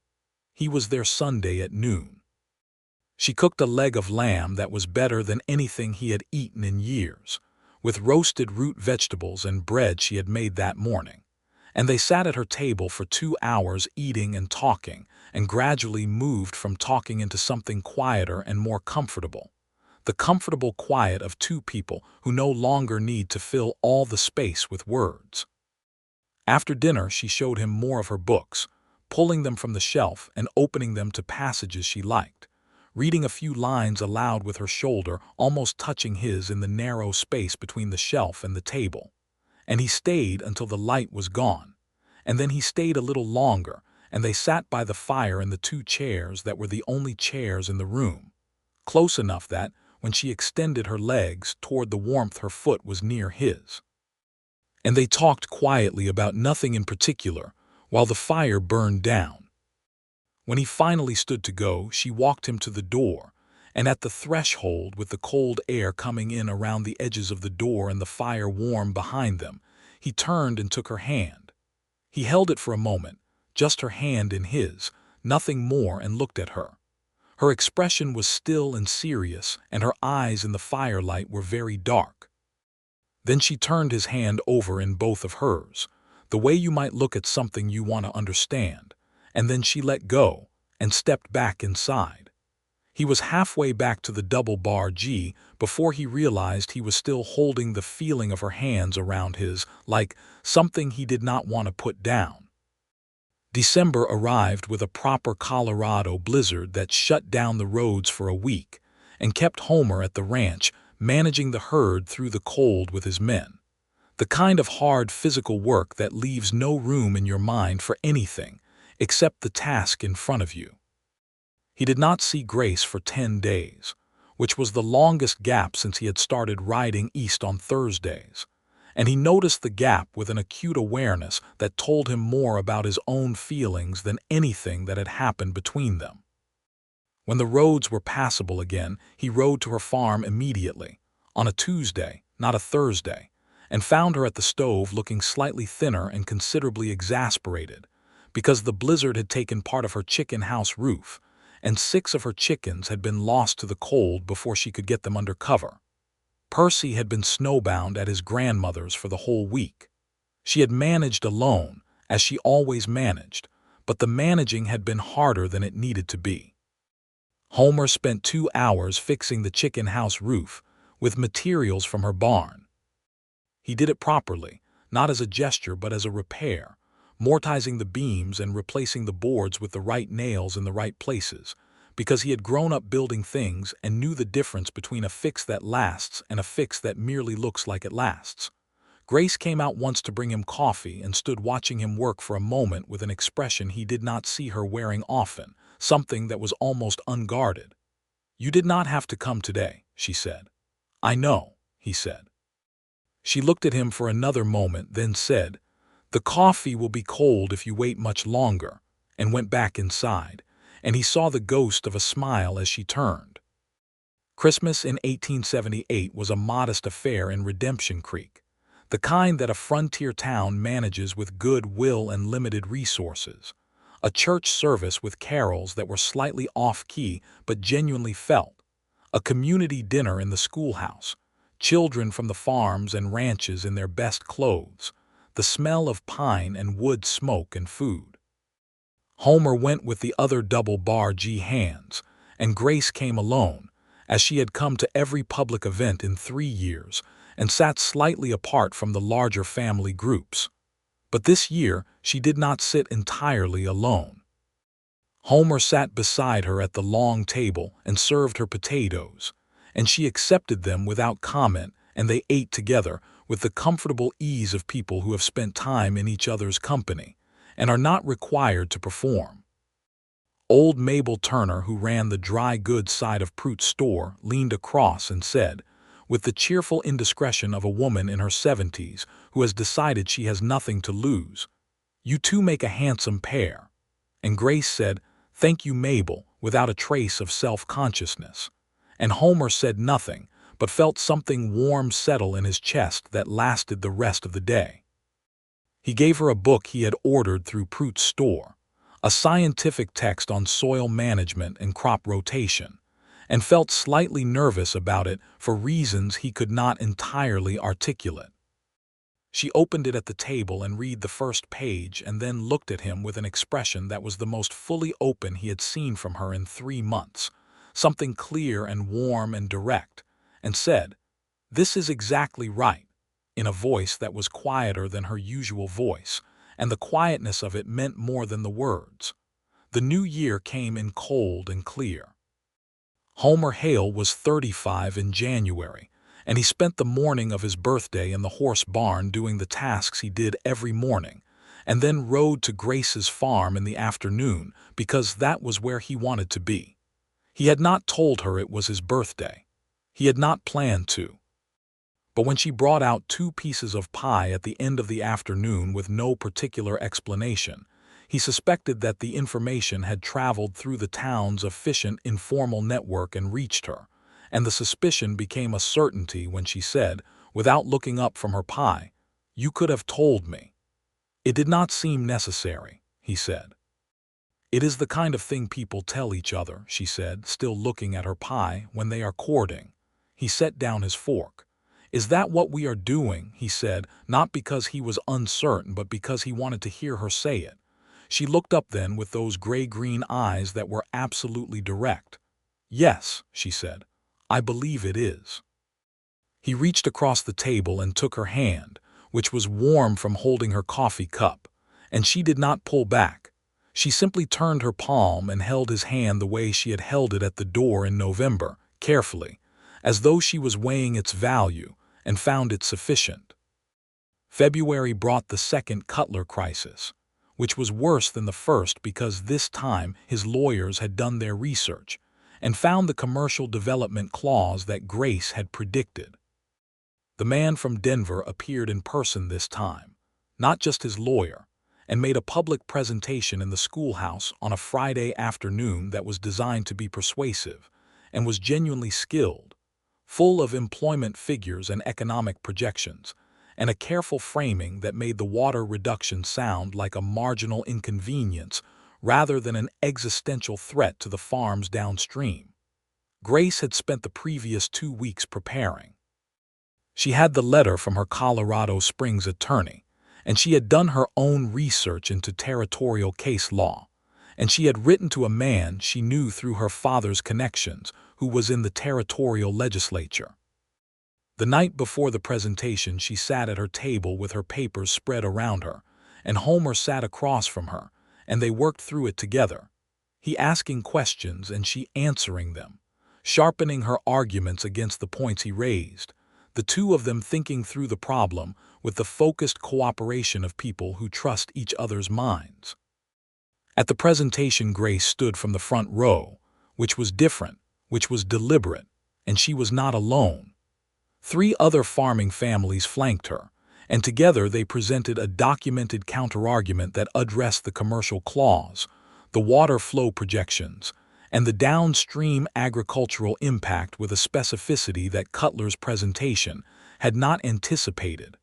He was there Sunday at noon. She cooked a leg of lamb that was better than anything he had eaten in years, with roasted root vegetables and bread she had made that morning. And they sat at her table for 2 hours eating and talking, and gradually moved from talking into something quieter and more comfortable. The comfortable quiet of two people who no longer need to fill all the space with words. After dinner, she showed him more of her books, pulling them from the shelf and opening them to passages she liked, reading a few lines aloud with her shoulder almost touching his in the narrow space between the shelf and the table. And he stayed until the light was gone. And then he stayed a little longer, and they sat by the fire in the 2 chairs that were the only chairs in the room, close enough that, when she extended her legs toward the warmth, her foot was near his. And they talked quietly about nothing in particular, while the fire burned down. When he finally stood to go, she walked him to the door, and at the threshold, with the cold air coming in around the edges of the door and the fire warm behind them, he turned and took her hand. He held it for a moment, just her hand in his, nothing more, and looked at her. Her expression was still and serious, and her eyes in the firelight were very dark. Then she turned his hand over in both of hers, the way you might look at something you want to understand, and then she let go and stepped back inside. He was halfway back to the double bar G before he realized he was still holding the feeling of her hands around his, like something he did not want to put down. December arrived with a proper Colorado blizzard that shut down the roads for a week and kept Homer at the ranch, managing the herd through the cold with his men. The kind of hard physical work that leaves no room in your mind for anything, Accept the task in front of you. He did not see Grace for 10 days, which was the longest gap since he had started riding east on Thursdays, and he noticed the gap with an acute awareness that told him more about his own feelings than anything that had happened between them. When the roads were passable again, he rode to her farm immediately, on a Tuesday, not a Thursday, and found her at the stove looking slightly thinner and considerably exasperated, because the blizzard had taken part of her chicken house roof, and 6 of her chickens had been lost to the cold before she could get them under cover. Percy had been snowbound at his grandmother's for the whole week. She had managed alone, as she always managed, but the managing had been harder than it needed to be. Homer spent 2 hours fixing the chicken house roof with materials from her barn. He did it properly, not as a gesture but as a repair, mortising the beams and replacing the boards with the right nails in the right places, because he had grown up building things and knew the difference between a fix that lasts and a fix that merely looks like it lasts. Grace came out once to bring him coffee and stood watching him work for a moment with an expression he did not see her wearing often, something that was almost unguarded. "You did not have to come today," she said. "I know," he said. She looked at him for another moment, then said, "The coffee will be cold if you wait much longer," and went back inside, and he saw the ghost of a smile as she turned. Christmas in 1878 was a modest affair in Redemption Creek, the kind that a frontier town manages with good will and limited resources. A church service with carols that were slightly off-key but genuinely felt. A community dinner in the schoolhouse. Children from the farms and ranches in their best clothes. The smell of pine and wood smoke and food. Homer went with the other double-bar G hands, and Grace came alone, as she had come to every public event in 3 years, and sat slightly apart from the larger family groups. But this year she did not sit entirely alone. Homer sat beside her at the long table and served her potatoes, and she accepted them without comment, and they ate together with the comfortable ease of people who have spent time in each other's company and are not required to perform. Old Mabel Turner, who ran the dry goods side of Pruett's store, leaned across and said, with the cheerful indiscretion of a woman in her 70s who has decided she has nothing to lose, "You two make a handsome pair." And Grace said, "Thank you, Mabel," without a trace of self-consciousness. And Homer said nothing, but felt something warm settle in his chest that lasted the rest of the day. He gave her a book he had ordered through Pruett's store, a scientific text on soil management and crop rotation, and felt slightly nervous about it for reasons he could not entirely articulate. She opened it at the table and read the first page and then looked at him with an expression that was the most fully open he had seen from her in 3 months, something clear and warm and direct, and said, "This is exactly right," in a voice that was quieter than her usual voice, and the quietness of it meant more than the words. The new year came in cold and clear. Homer Hale was 35 in January, and he spent the morning of his birthday in the horse barn doing the tasks he did every morning, and then rode to Grace's farm in the afternoon because that was where he wanted to be. He had not told her it was his birthday. He had not planned to. But when she brought out 2 pieces of pie at the end of the afternoon with no particular explanation, he suspected that the information had traveled through the town's efficient informal network and reached her, and the suspicion became a certainty when she said, without looking up from her pie, "You could have told me." "It did not seem necessary," he said. "It is the kind of thing people tell each other," she said, still looking at her pie, "when they are courting." He set down his fork. "Is that what we are doing?" he said, not because he was uncertain but because he wanted to hear her say it. She looked up then with those gray-green eyes that were absolutely direct. "Yes," she said, "I believe it is." He reached across the table and took her hand, which was warm from holding her coffee cup, and she did not pull back. She simply turned her palm and held his hand the way she had held it at the door in November, carefully, as though she was weighing its value, and found it sufficient. February brought the second Cutler crisis. which was worse than the first because this time his lawyers had done their research and found the commercial development clause that Grace had predicted. The man from Denver appeared in person this time, not just his lawyer, and made a public presentation in the schoolhouse on a Friday afternoon that was designed to be persuasive and was genuinely skilled, full of employment figures and economic projections, and a careful framing that made the water reduction sound like a marginal inconvenience rather than an existential threat to the farms downstream. Grace had spent the previous 2 weeks preparing. She had the letter from her Colorado Springs attorney, and she had done her own research into territorial case law, and she had written to a man she knew through her father's connections who was in the territorial legislature. The night before the presentation, she sat at her table with her papers spread around her, and Homer sat across from her, and they worked through it together, he asking questions and she answering them, sharpening her arguments against the points he raised, the two of them thinking through the problem with the focused cooperation of people who trust each other's minds. At the presentation, Grace stood from the front row, which was different, which was deliberate, and she was not alone. 3 other farming families flanked her, and together they presented a documented counterargument that addressed the commercial clause, the water flow projections, and the downstream agricultural impact with a specificity that Cutler's presentation had not anticipated.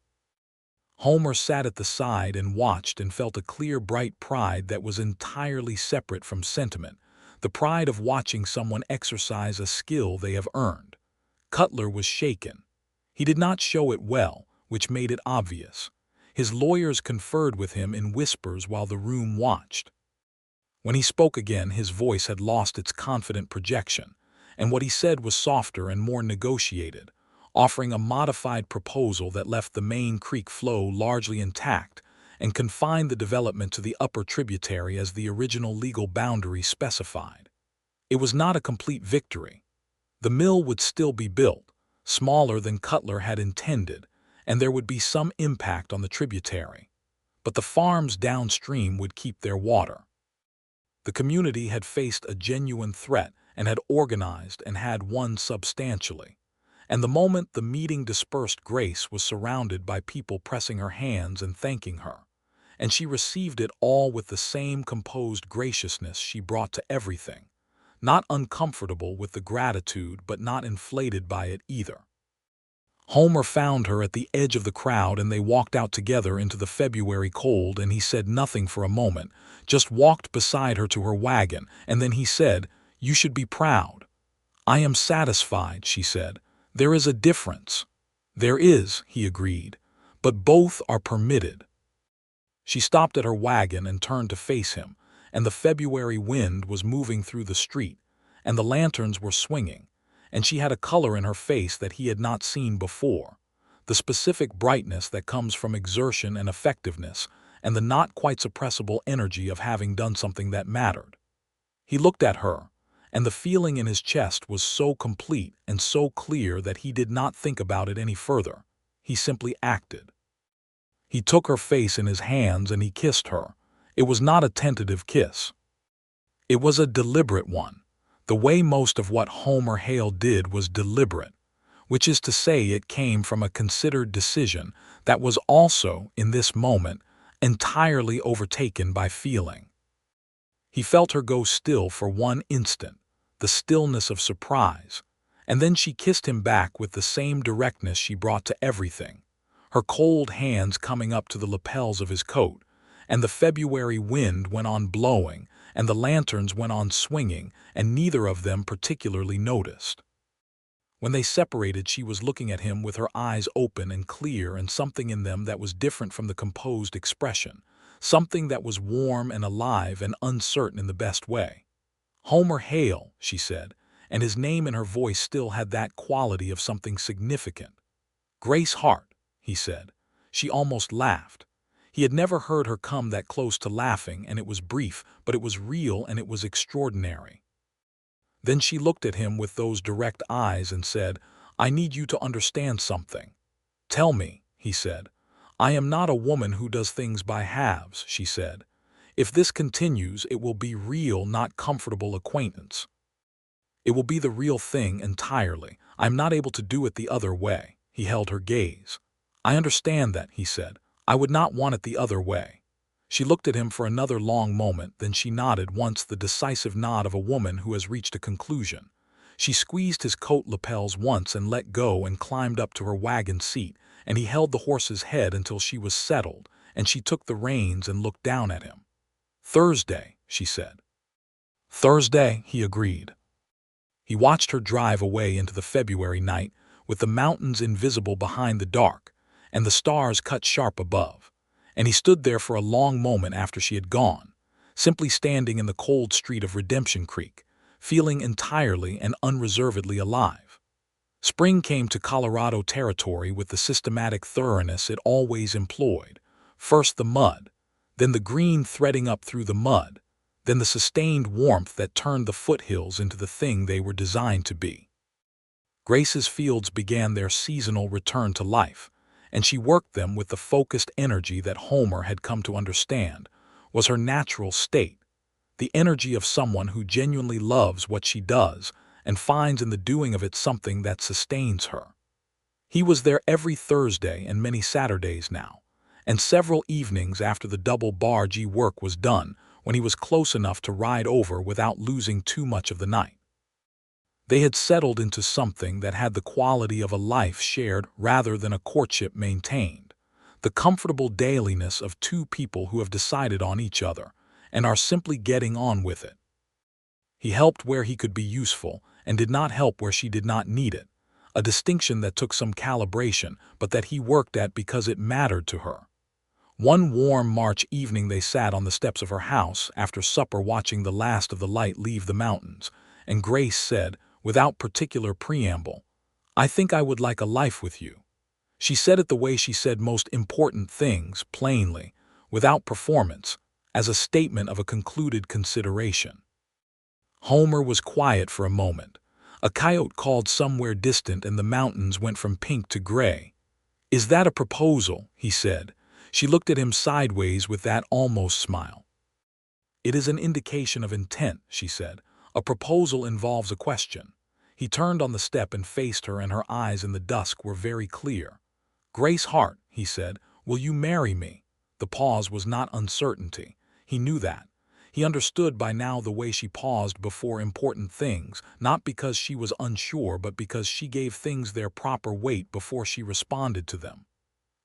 Homer sat at the side and watched and felt a clear, bright pride that was entirely separate from sentiment, the pride of watching someone exercise a skill they have earned. Cutler was shaken. He did not show it well, which made it obvious. His lawyers conferred with him in whispers while the room watched. When he spoke again, his voice had lost its confident projection, and what he said was softer and more negotiated, offering a modified proposal that left the main creek flow largely intact and confined the development to the upper tributary as the original legal boundary specified. It was not a complete victory. The mill would still be built, smaller than Cutler had intended, and there would be some impact on the tributary. But the farms downstream would keep their water. The community had faced a genuine threat and had organized and had won substantially. And the moment the meeting dispersed, Grace was surrounded by people pressing her hands and thanking her, and she received it all with the same composed graciousness she brought to everything, not uncomfortable with the gratitude but not inflated by it either. Homer found her at the edge of the crowd and they walked out together into the February cold, and he said nothing for a moment, just walked beside her to her wagon, and then he said, "You should be proud." "I am satisfied," she said. "There is a difference." "There is," he agreed, "but both are permitted." She stopped at her wagon and turned to face him, and the February wind was moving through the street, and the lanterns were swinging, and she had a color in her face that he had not seen before, the specific brightness that comes from exertion and effectiveness, and the not quite suppressible energy of having done something that mattered. He looked at her, and the feeling in his chest was so complete and so clear that he did not think about it any further. He simply acted. He took her face in his hands and he kissed her. It was not a tentative kiss. It was a deliberate one. The way most of what Homer Hale did was deliberate, which is to say it came from a considered decision that was also, in this moment, entirely overtaken by feeling. He felt her go still for one instant, the stillness of surprise, and then she kissed him back with the same directness she brought to everything, her cold hands coming up to the lapels of his coat, and the February wind went on blowing, and the lanterns went on swinging, and neither of them particularly noticed. When they separated, she was looking at him with her eyes open and clear, and something in them that was different from the composed expression, something that was warm and alive and uncertain in the best way. "Homer Hale," she said, and his name in her voice still had that quality of something significant. "Grace Hart," he said. She almost laughed. He had never heard her come that close to laughing, and it was brief, but it was real and it was extraordinary. Then she looked at him with those direct eyes and said, "I need you to understand something." "Tell me," he said. "I am not a woman who does things by halves," she said. If this continues, it will be real, not comfortable acquaintance. It will be the real thing entirely. I'm not able to do it the other way." He held her gaze. "I understand that," he said. "I would not want it the other way." She looked at him for another long moment, then she nodded once, the decisive nod of a woman who has reached a conclusion. She squeezed his coat lapels once and let go and climbed up to her wagon seat, and he held the horse's head until she was settled, and she took the reins and looked down at him. "Thursday," she said. "Thursday," he agreed. He watched her drive away into the February night, with the mountains invisible behind the dark, and the stars cut sharp above. And he stood there for a long moment after she had gone, simply standing in the cold street of Redemption Creek, feeling entirely and unreservedly alive. Spring came to Colorado Territory with the systematic thoroughness it always employed. First the mud, then the green threading up through the mud, then the sustained warmth that turned the foothills into the thing they were designed to be. Grace's fields began their seasonal return to life, and she worked them with the focused energy that Homer had come to understand was her natural state, the energy of someone who genuinely loves what she does and finds in the doing of it something that sustains her. He was there every Thursday and many Saturdays now, and several evenings after the double bargee work was done, when he was close enough to ride over without losing too much of the night. They had settled into something that had the quality of a life shared rather than a courtship maintained, the comfortable dailiness of two people who have decided on each other and are simply getting on with it. He helped where he could be useful and did not help where she did not need it, a distinction that took some calibration, but that he worked at because it mattered to her. One warm March evening they sat on the steps of her house after supper watching the last of the light leave the mountains, and Grace said, without particular preamble, "I think I would like a life with you." She said it the way she said most important things, plainly, without performance, as a statement of a concluded consideration. Homer was quiet for a moment. A coyote called somewhere distant and the mountains went from pink to gray. "Is that a proposal?" he said. She looked at him sideways with that almost smile. "It is an indication of intent," she said. "A proposal involves a question." He turned on the step and faced her, and her eyes in the dusk were very clear. "Grace Hart," he said, "will you marry me?" The pause was not uncertainty. He knew that. He understood by now the way she paused before important things, not because she was unsure but because she gave things their proper weight before she responded to them.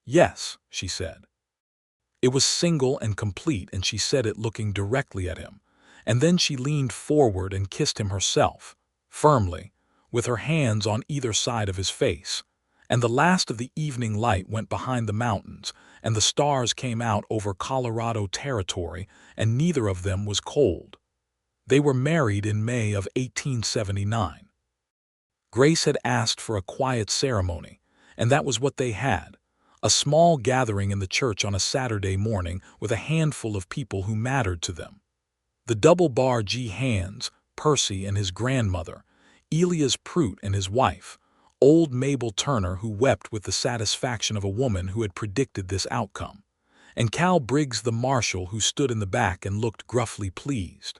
"Yes," she said. It was single and complete, and she said it looking directly at him. And then she leaned forward and kissed him herself, firmly, with her hands on either side of his face. And the last of the evening light went behind the mountains, and the stars came out over Colorado Territory, and neither of them was cold. They were married in May of 1879. Grace had asked for a quiet ceremony, and that was what they had. A small gathering in the church on a Saturday morning with a handful of people who mattered to them. The double bargee hands, Percy and his grandmother, Elias Prout and his wife, old Mabel Turner, who wept with the satisfaction of a woman who had predicted this outcome, and Cal Briggs the marshal, who stood in the back and looked gruffly pleased.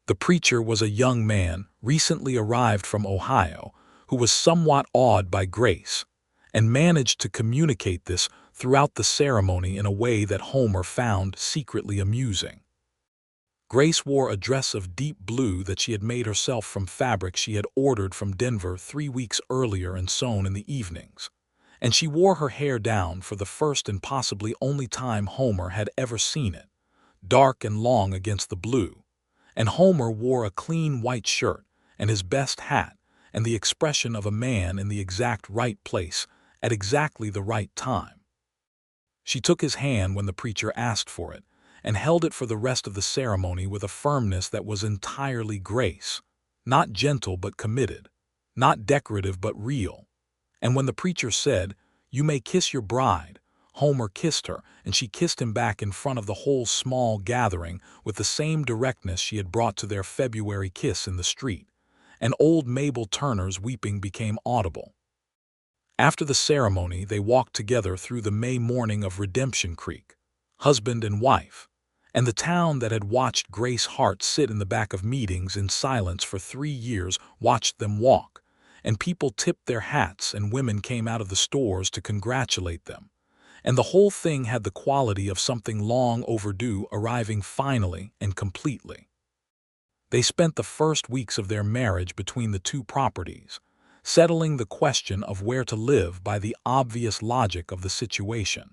The preacher was a young man, recently arrived from Ohio, who was somewhat awed by Grace, and managed to communicate this throughout the ceremony in a way that Homer found secretly amusing. Grace wore a dress of deep blue that she had made herself from fabric she had ordered from Denver 3 weeks earlier and sewn in the evenings. And she wore her hair down for the first and possibly only time Homer had ever seen it, dark and long against the blue. And Homer wore a clean white shirt and his best hat and the expression of a man in the exact right place at exactly the right time. She took his hand when the preacher asked for it, and held it for the rest of the ceremony with a firmness that was entirely Grace, not gentle but committed, not decorative but real. And when the preacher said, "You may kiss your bride," Homer kissed her, and she kissed him back in front of the whole small gathering with the same directness she had brought to their February kiss in the street, and old Mabel Turner's weeping became audible. After the ceremony, they walked together through the May morning of Redemption Creek, husband and wife, and the town that had watched Grace Hart sit in the back of meetings in silence for 3 years watched them walk, and people tipped their hats and women came out of the stores to congratulate them. And the whole thing had the quality of something long overdue arriving finally and completely. They spent the first weeks of their marriage between the two properties, settling the question of where to live by the obvious logic of the situation.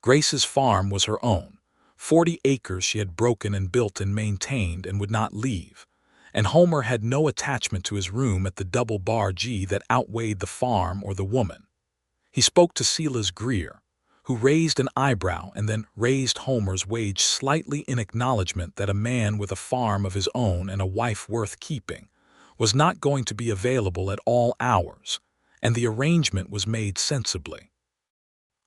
Grace's farm was her own. 40 acres she had broken and built and maintained and would not leave. And Homer had no attachment to his room at the double bar G that outweighed the farm or the woman. He spoke to Silas Greer, who raised an eyebrow and then raised Homer's wage slightly in acknowledgement that a man with a farm of his own and a wife worth keeping was not going to be available at all hours, and the arrangement was made sensibly.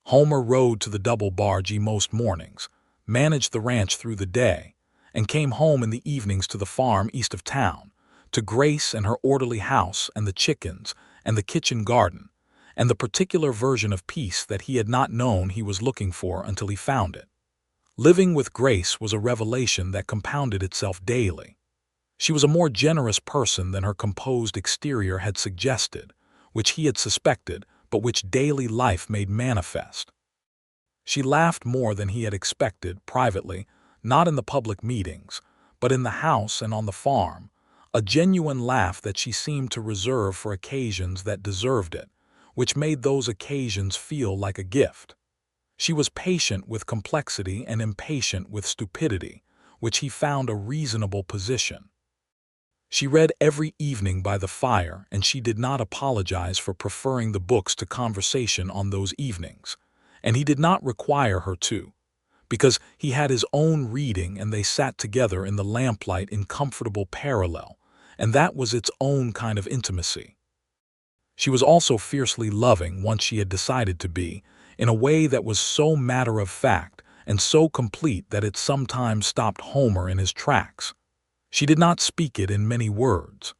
Homer rode to the double bargee most mornings, managed the ranch through the day, and came home in the evenings to the farm east of town, to Grace and her orderly house and the chickens and the kitchen garden, and the particular version of peace that he had not known he was looking for until he found it. Living with Grace was a revelation that compounded itself daily. She was a more generous person than her composed exterior had suggested, which he had suspected, but which daily life made manifest. She laughed more than he had expected privately, not in the public meetings, but in the house and on the farm, a genuine laugh that she seemed to reserve for occasions that deserved it, which made those occasions feel like a gift. She was patient with complexity and impatient with stupidity, which he found a reasonable position. She read every evening by the fire, and she did not apologize for preferring the books to conversation on those evenings, and he did not require her to, because he had his own reading and they sat together in the lamplight in comfortable parallel, and that was its own kind of intimacy. She was also fiercely loving once she had decided to be, in a way that was so matter-of-fact and so complete that it sometimes stopped Homer in his tracks. She did not speak it in many words.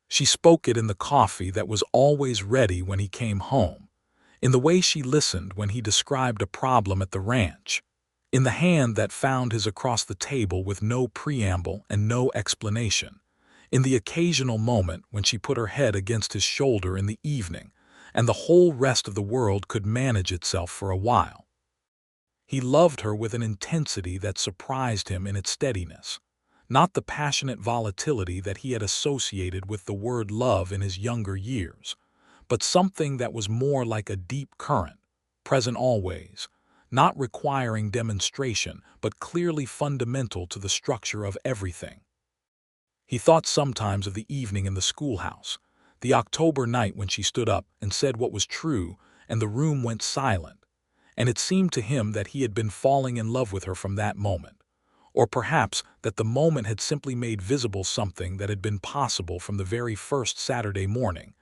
She spoke it in the coffee that was always ready when he came home, in the way she listened when he described a problem at the ranch, in the hand that found his across the table with no preamble and no explanation, in the occasional moment when she put her head against his shoulder in the evening, and the whole rest of the world could manage itself for a while. He loved her with an intensity that surprised him in its steadiness, not the passionate volatility that he had associated with the word love in his younger years, but something that was more like a deep current, present always, not requiring demonstration, but clearly fundamental to the structure of everything. He thought sometimes of the evening in the schoolhouse, the October night when she stood up and said what was true, and the room went silent, and it seemed to him that he had been falling in love with her from that moment, or perhaps that the moment had simply made visible something that had been possible from the very first Saturday morning,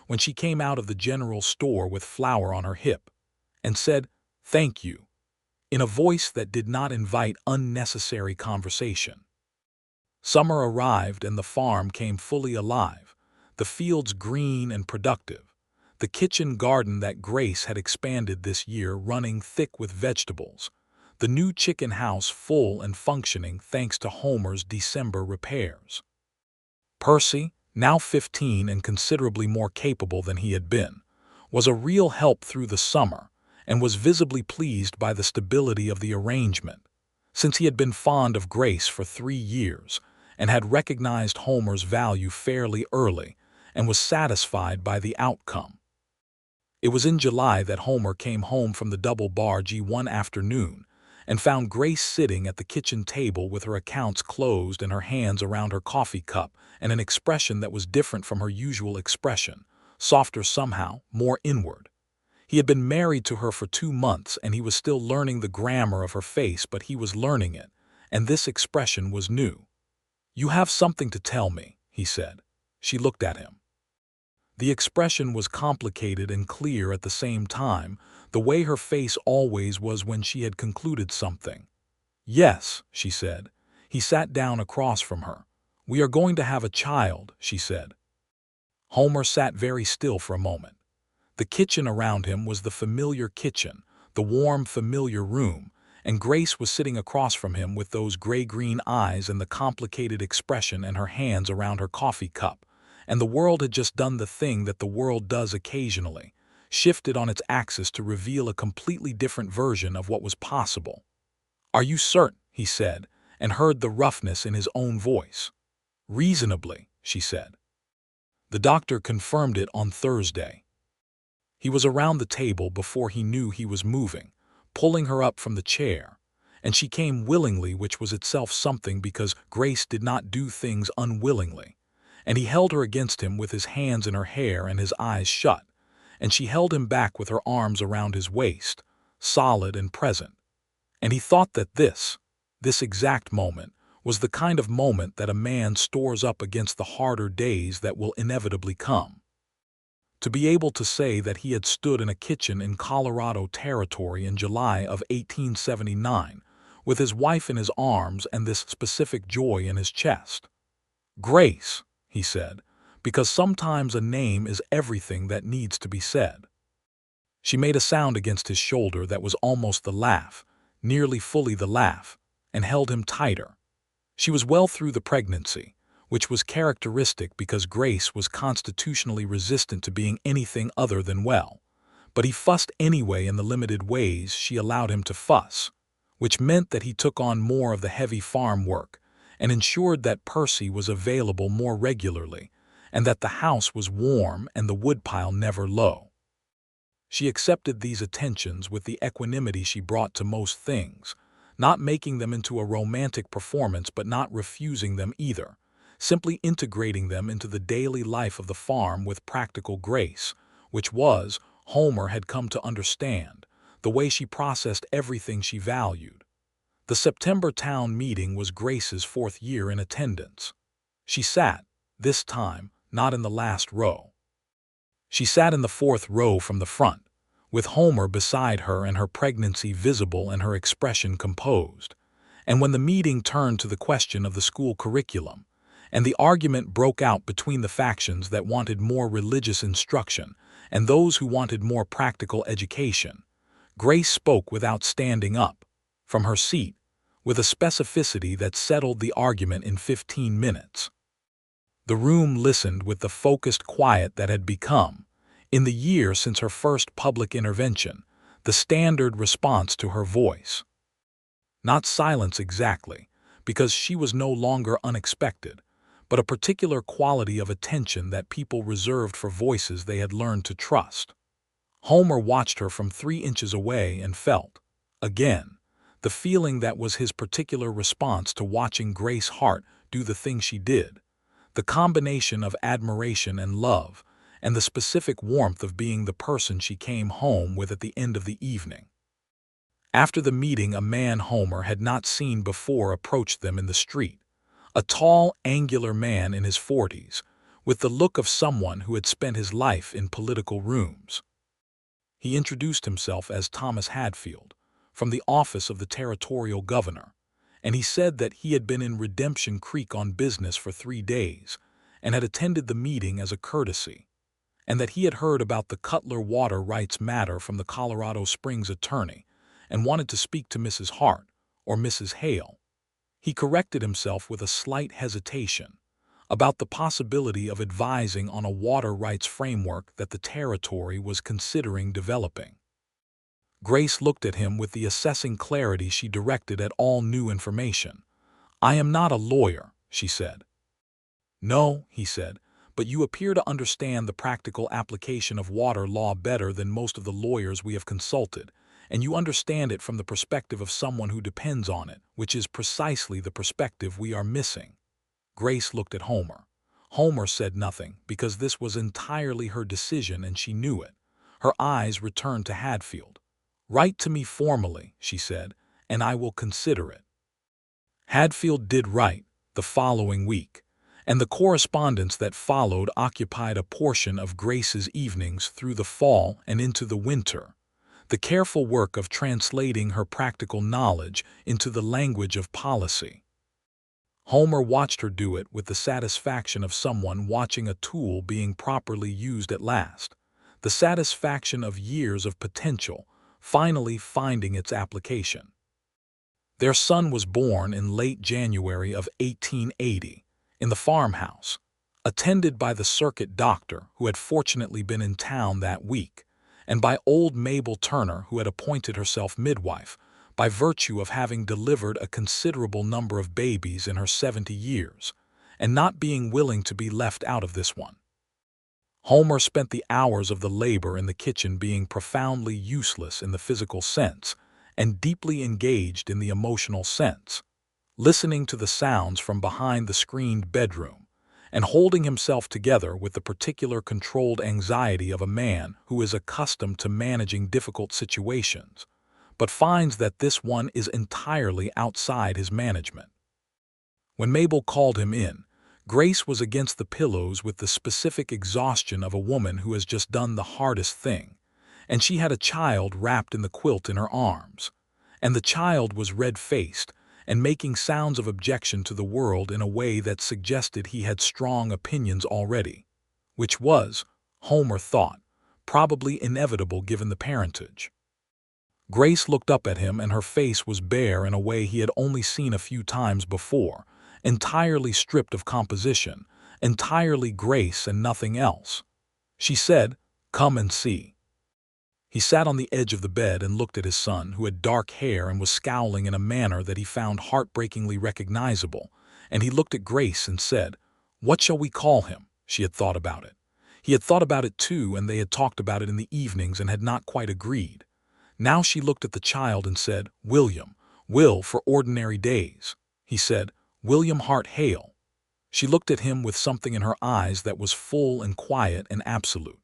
when she came out of the general store with flour on her hip, and said, "Thank you," in a voice that did not invite unnecessary conversation. Summer arrived and the farm came fully alive, the fields green and productive, the kitchen garden that Grace had expanded this year running thick with vegetables, the new chicken house full and functioning thanks to Homer's December repairs. Percy, now 15 and considerably more capable than he had been, was a real help through the summer and was visibly pleased by the stability of the arrangement, since he had been fond of Grace for 3 years and had recognized Homer's value fairly early and was satisfied by the outcome. It was in July that Homer came home from the double bargee one afternoon and found Grace sitting at the kitchen table with her accounts closed and her hands around her coffee cup and an expression that was different from her usual expression, softer somehow, more inward. He had been married to her for 2 months and he was still learning the grammar of her face, but he was learning it, and this expression was new. "You have something to tell me," he said. She looked at him. The expression was complicated and clear at the same time, the way her face always was when she had concluded something. "Yes," she said. He sat down across from her. "We are going to have a child," she said. Homer sat very still for a moment. The kitchen around him was the familiar kitchen, the warm, familiar room, and Grace was sitting across from him with those gray-green eyes and the complicated expression and her hands around her coffee cup. And the world had just done the thing that the world does occasionally, shifted on its axis to reveal a completely different version of what was possible. "Are you certain?" he said, and heard the roughness in his own voice. "Reasonably," she said. The doctor confirmed it on Thursday. He was around the table before he knew he was moving, pulling her up from the chair, and she came willingly, which was itself something because Grace did not do things unwillingly. And he held her against him with his hands in her hair and his eyes shut, and she held him back with her arms around his waist, solid and present. And he thought that this exact moment, was the kind of moment that a man stores up against the harder days that will inevitably come. To be able to say that he had stood in a kitchen in Colorado Territory in July of 1879, with his wife in his arms and this specific joy in his chest. "Grace," he said, because sometimes a name is everything that needs to be said. She made a sound against his shoulder that was almost the laugh, nearly fully the laugh, and held him tighter. She was well through the pregnancy, which was characteristic because Grace was constitutionally resistant to being anything other than well. But he fussed anyway in the limited ways she allowed him to fuss, which meant that he took on more of the heavy farm work and ensured that Percy was available more regularly and that the house was warm and the woodpile never low. She accepted these attentions with the equanimity she brought to most things, not making them into a romantic performance but not refusing them either, simply integrating them into the daily life of the farm with practical grace, which was, Homer had come to understand, the way she processed everything she valued. The September town meeting was Grace's 4th year in attendance. She sat, this time, not in the last row. She sat in the 4th row from the front, with Homer beside her and her pregnancy visible and her expression composed. And when the meeting turned to the question of the school curriculum, and the argument broke out between the factions that wanted more religious instruction and those who wanted more practical education, Grace spoke without standing up, from her seat, with a specificity that settled the argument in 15 minutes. The room listened with the focused quiet that had become, in the year since her first public intervention, the standard response to her voice. Not silence exactly, because she was no longer unexpected, but a particular quality of attention that people reserved for voices they had learned to trust. Homer watched her from 3 inches away and felt, again, the feeling that was his particular response to watching Grace Hart do the thing she did, the combination of admiration and love, and the specific warmth of being the person she came home with at the end of the evening. After the meeting, a man Homer had not seen before approached them in the street, a tall, angular man in his 40s, with the look of someone who had spent his life in political rooms. He introduced himself as Thomas Hadfield, from the office of the territorial governor, and he said that he had been in Redemption Creek on business for 3 days and had attended the meeting as a courtesy, and that he had heard about the Cutler water rights matter from the Colorado Springs attorney and wanted to speak to Mrs. Hart, or Mrs. Hale. He corrected himself with a slight hesitation about the possibility of advising on a water rights framework that the territory was considering developing. Grace looked at him with the assessing clarity she directed at all new information. "I am not a lawyer," she said. "No," he said, "but you appear to understand the practical application of water law better than most of the lawyers we have consulted, and you understand it from the perspective of someone who depends on it, which is precisely the perspective we are missing." Grace looked at Homer. Homer said nothing, because this was entirely her decision and she knew it. Her eyes returned to Hadfield. "Write to me formally," she said, "and I will consider it." Hadfield did write, the following week, and the correspondence that followed occupied a portion of Grace's evenings through the fall and into the winter, the careful work of translating her practical knowledge into the language of policy. Homer watched her do it with the satisfaction of someone watching a tool being properly used at last, the satisfaction of years of potential finally finding its application. Their son was born in late January of 1880 in the farmhouse, attended by the circuit doctor who had fortunately been in town that week, and by old Mabel Turner, who had appointed herself midwife by virtue of having delivered a considerable number of babies in her 70 years, and not being willing to be left out of this one. Homer spent the hours of the labor in the kitchen being profoundly useless in the physical sense and deeply engaged in the emotional sense, listening to the sounds from behind the screened bedroom, and holding himself together with the particular controlled anxiety of a man who is accustomed to managing difficult situations, but finds that this one is entirely outside his management. When Mabel called him in, Grace was against the pillows with the specific exhaustion of a woman who has just done the hardest thing, and she had a child wrapped in the quilt in her arms, and the child was red-faced and making sounds of objection to the world in a way that suggested he had strong opinions already, which was, Homer thought, probably inevitable given the parentage. Grace looked up at him, and her face was bare in a way he had only seen a few times before, entirely stripped of composition, entirely Grace and nothing else. She said, "Come and see." He sat on the edge of the bed and looked at his son, who had dark hair and was scowling in a manner that he found heartbreakingly recognizable, and he looked at Grace and said, "What shall we call him?" She had thought about it. He had thought about it too, and they had talked about it in the evenings and had not quite agreed. Now she looked at the child and said, "William, Will for ordinary days." He said, "William Hart Hale." She looked at him with something in her eyes that was full and quiet and absolute.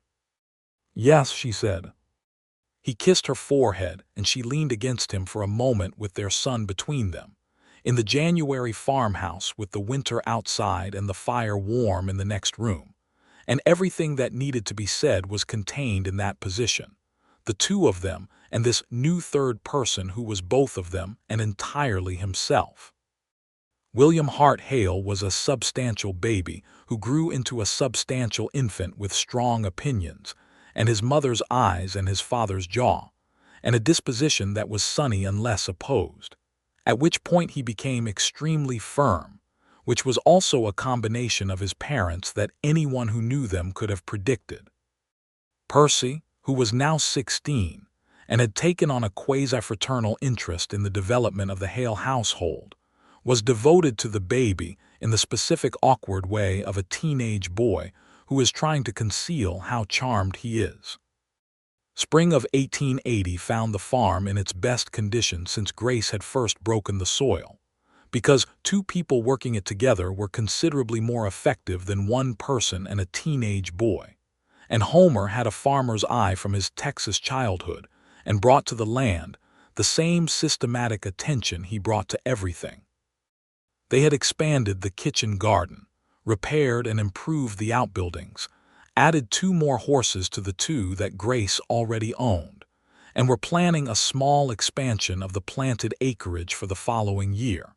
"Yes," she said. He kissed her forehead, and she leaned against him for a moment with their son between them, in the January farmhouse with the winter outside and the fire warm in the next room, and everything that needed to be said was contained in that position, the two of them and this new third person who was both of them and entirely himself. William Hart Hale was a substantial baby who grew into a substantial infant with strong opinions, and his mother's eyes and his father's jaw, and a disposition that was sunny unless opposed, at which point he became extremely firm, which was also a combination of his parents that anyone who knew them could have predicted. Percy, who was now 16, and had taken on a quasi-fraternal interest in the development of the Hale household, was devoted to the baby in the specific awkward way of a teenage boy who is trying to conceal how charmed he is. Spring of 1880 found the farm in its best condition since Grace had first broken the soil, because two people working it together were considerably more effective than one person and a teenage boy, and Homer had a farmer's eye from his Texas childhood and brought to the land the same systematic attention he brought to everything. They had expanded the kitchen garden, repaired and improved the outbuildings, added 2 more horses to the 2 that Grace already owned, and were planning a small expansion of the planted acreage for the following year.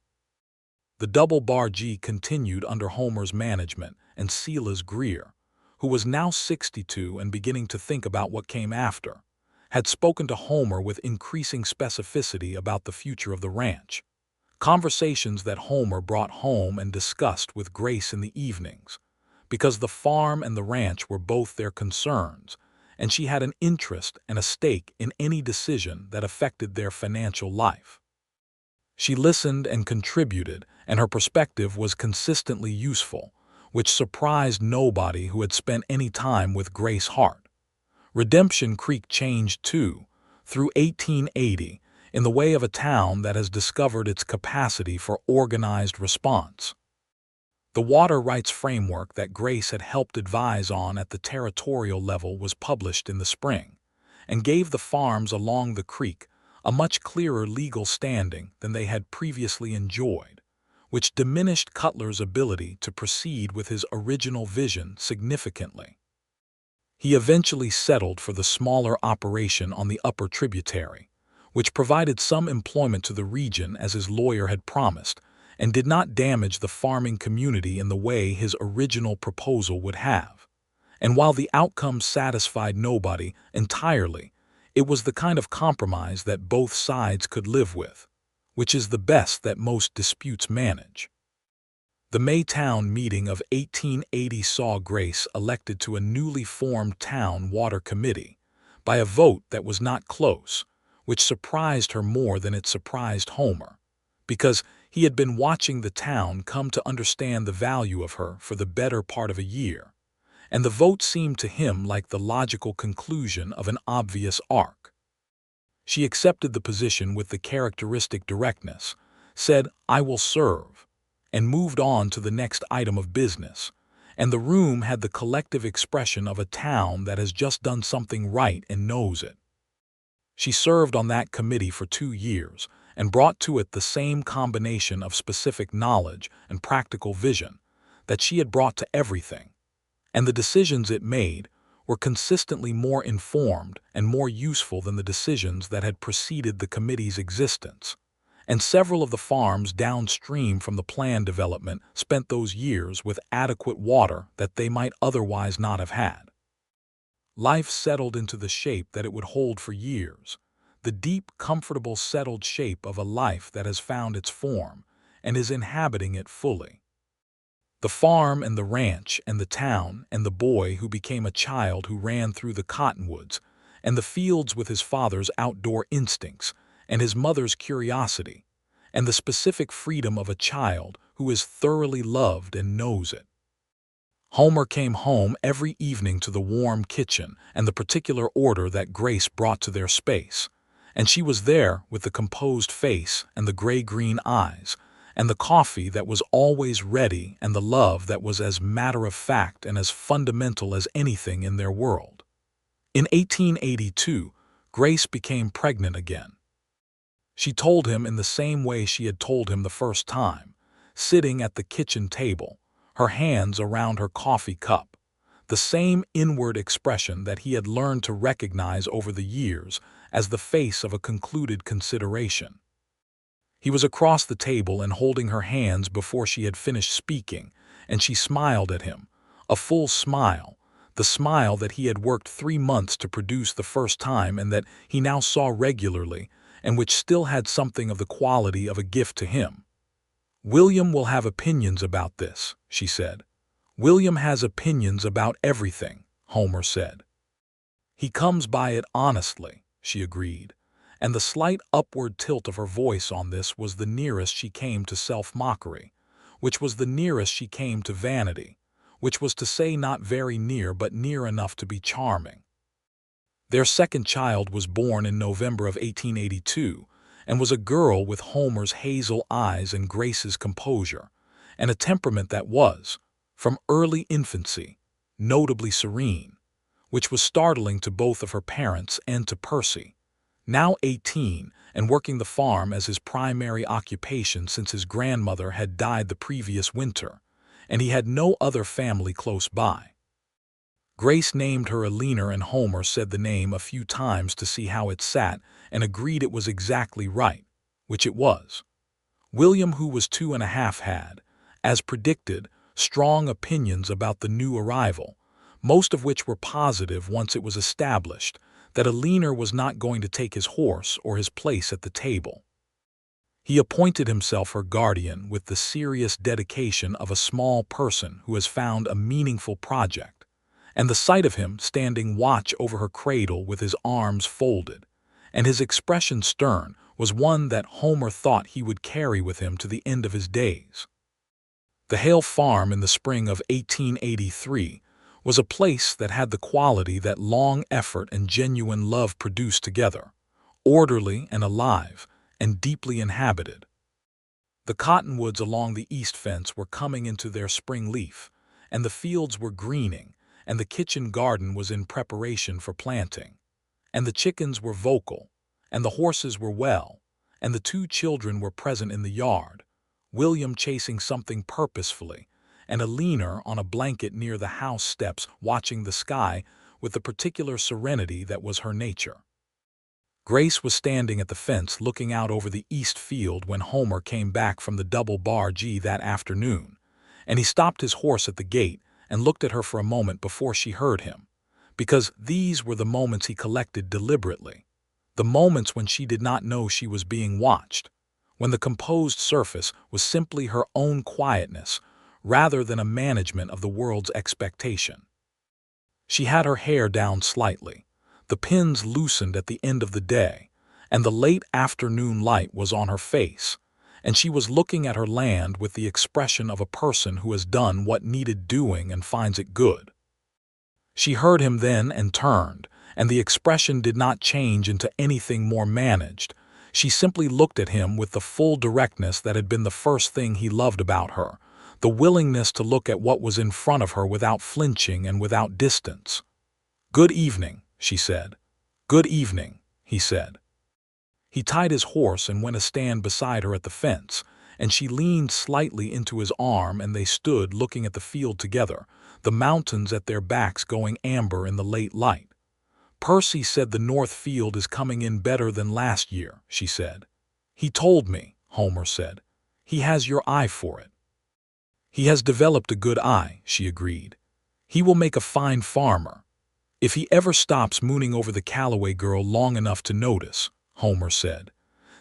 The double bargee continued under Homer's management, and Silas Greer, who was now 62 and beginning to think about what came after, had spoken to Homer with increasing specificity about the future of the ranch. Conversations that Homer brought home and discussed with Grace in the evenings, because the farm and the ranch were both their concerns, and she had an interest and a stake in any decision that affected their financial life. She listened and contributed, and her perspective was consistently useful, which surprised nobody who had spent any time with Grace Hart. Redemption Creek changed too, through 1880, in the way of a town that has discovered its capacity for organized response. The water rights framework that Grace had helped advise on at the territorial level was published in the spring, and gave the farms along the creek a much clearer legal standing than they had previously enjoyed, which diminished Cutler's ability to proceed with his original vision significantly. He eventually settled for the smaller operation on the upper tributary, which provided some employment to the region as his lawyer had promised, and did not damage the farming community in the way his original proposal would have. And while the outcome satisfied nobody entirely, it was the kind of compromise that both sides could live with, which is the best that most disputes manage. The Maytown meeting of 1880 saw Grace elected to a newly formed town water committee by a vote that was not close, which surprised her more than it surprised Homer, because he had been watching the town come to understand the value of her for the better part of a year, and the vote seemed to him like the logical conclusion of an obvious arc. She accepted the position with the characteristic directness, said, "I will serve," and moved on to the next item of business, and the room had the collective expression of a town that has just done something right and knows it. She served on that committee for 2 years and brought to it the same combination of specific knowledge and practical vision that she had brought to everything, and the decisions it made were consistently more informed and more useful than the decisions that had preceded the committee's existence. And several of the farms downstream from the plan development spent those years with adequate water that they might otherwise not have had. Life settled into the shape that it would hold for years, the deep, comfortable, settled shape of a life that has found its form and is inhabiting it fully. The farm and the ranch and the town and the boy who became a child who ran through the cottonwoods and the fields with his father's outdoor instincts and his mother's curiosity, and the specific freedom of a child who is thoroughly loved and knows it. Homer came home every evening to the warm kitchen and the particular order that Grace brought to their space, and she was there with the composed face and the gray-green eyes, and the coffee that was always ready and the love that was as matter-of-fact and as fundamental as anything in their world. In 1882, Grace became pregnant again. She told him in the same way she had told him the first time, sitting at the kitchen table, her hands around her coffee cup, the same inward expression that he had learned to recognize over the years as the face of a concluded consideration. He was across the table and holding her hands before she had finished speaking, and she smiled at him, a full smile, the smile that he had worked 3 months to produce the first time and that he now saw regularly, and which still had something of the quality of a gift to him. "William will have opinions about this," she said. "William has opinions about everything," Homer said. "He comes by it honestly," she agreed, and the slight upward tilt of her voice on this was the nearest she came to self-mockery, which was the nearest she came to vanity, which was to say not very near but near enough to be charming. Their second child was born in November of 1882 and was a girl with Homer's hazel eyes and Grace's composure, and a temperament that was, from early infancy, notably serene, which was startling to both of her parents and to Percy, now 18 and working the farm as his primary occupation since his grandmother had died the previous winter, and he had no other family close by. Grace named her Alina and Homer said the name a few times to see how it sat and agreed it was exactly right, which it was. William, who was 2.5, had, as predicted, strong opinions about the new arrival, most of which were positive once it was established that Alina was not going to take his horse or his place at the table. He appointed himself her guardian with the serious dedication of a small person who has found a meaningful project, and the sight of him standing watch over her cradle with his arms folded, and his expression stern, was one that Homer thought he would carry with him to the end of his days. The Hale farm in the spring of 1883 was a place that had the quality that long effort and genuine love produced together, orderly and alive and deeply inhabited. The cottonwoods along the east fence were coming into their spring leaf, and the fields were greening, and the kitchen garden was in preparation for planting, and the chickens were vocal, and the horses were well, and the 2 children were present in the yard, William chasing something purposefully, and Alina on a blanket near the house steps watching the sky with the particular serenity that was her nature. Grace was standing at the fence looking out over the east field when Homer came back from the double-bargee that afternoon, and he stopped his horse at the gate and looked at her for a moment before she heard him, because these were the moments he collected deliberately, the moments when she did not know she was being watched, when the composed surface was simply her own quietness rather than a management of the world's expectation. She had her hair down slightly, the pins loosened at the end of the day, and the late afternoon light was on her face, and she was looking at her land with the expression of a person who has done what needed doing and finds it good. She heard him then and turned, and the expression did not change into anything more managed. She simply looked at him with the full directness that had been the first thing he loved about her, the willingness to look at what was in front of her without flinching and without distance. "Good evening," she said. "Good evening," he said. He tied his horse and went to stand beside her at the fence, and she leaned slightly into his arm and they stood looking at the field together, the mountains at their backs going amber in the late light. "Percy said the north field is coming in better than last year," she said. "He told me," Homer said. "He has your eye for it." "He has developed a good eye," she agreed. "He will make a fine farmer. If he ever stops mooning over the Calloway girl long enough to notice," Homer said.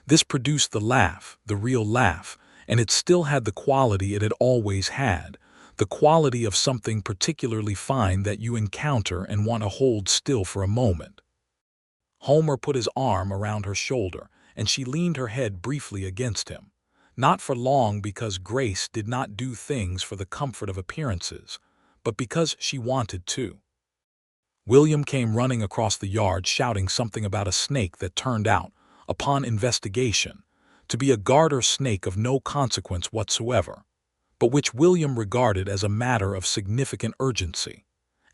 This produced the laugh, the real laugh, and it still had the quality it had always had, the quality of something particularly fine that you encounter and want to hold still for a moment. Homer put his arm around her shoulder, and she leaned her head briefly against him. Not for long, because Grace did not do things for the comfort of appearances, but because she wanted to. William came running across the yard shouting something about a snake that turned out, upon investigation, to be a garter snake of no consequence whatsoever, but which William regarded as a matter of significant urgency.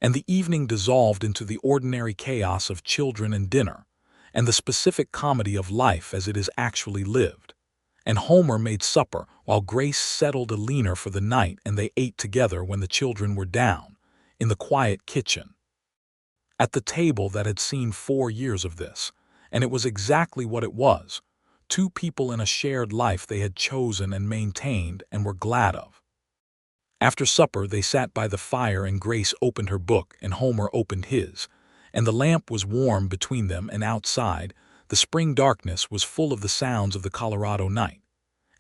And the evening dissolved into the ordinary chaos of children and dinner, and the specific comedy of life as it is actually lived. And Homer made supper while Grace settled a leaner for the night, and they ate together when the children were down, in the quiet kitchen. At the table that had seen 4 years of this, and it was exactly what it was, two people in a shared life they had chosen and maintained and were glad of. After supper they sat by the fire and Grace opened her book and Homer opened his, and the lamp was warm between them, and outside, the spring darkness was full of the sounds of the Colorado night.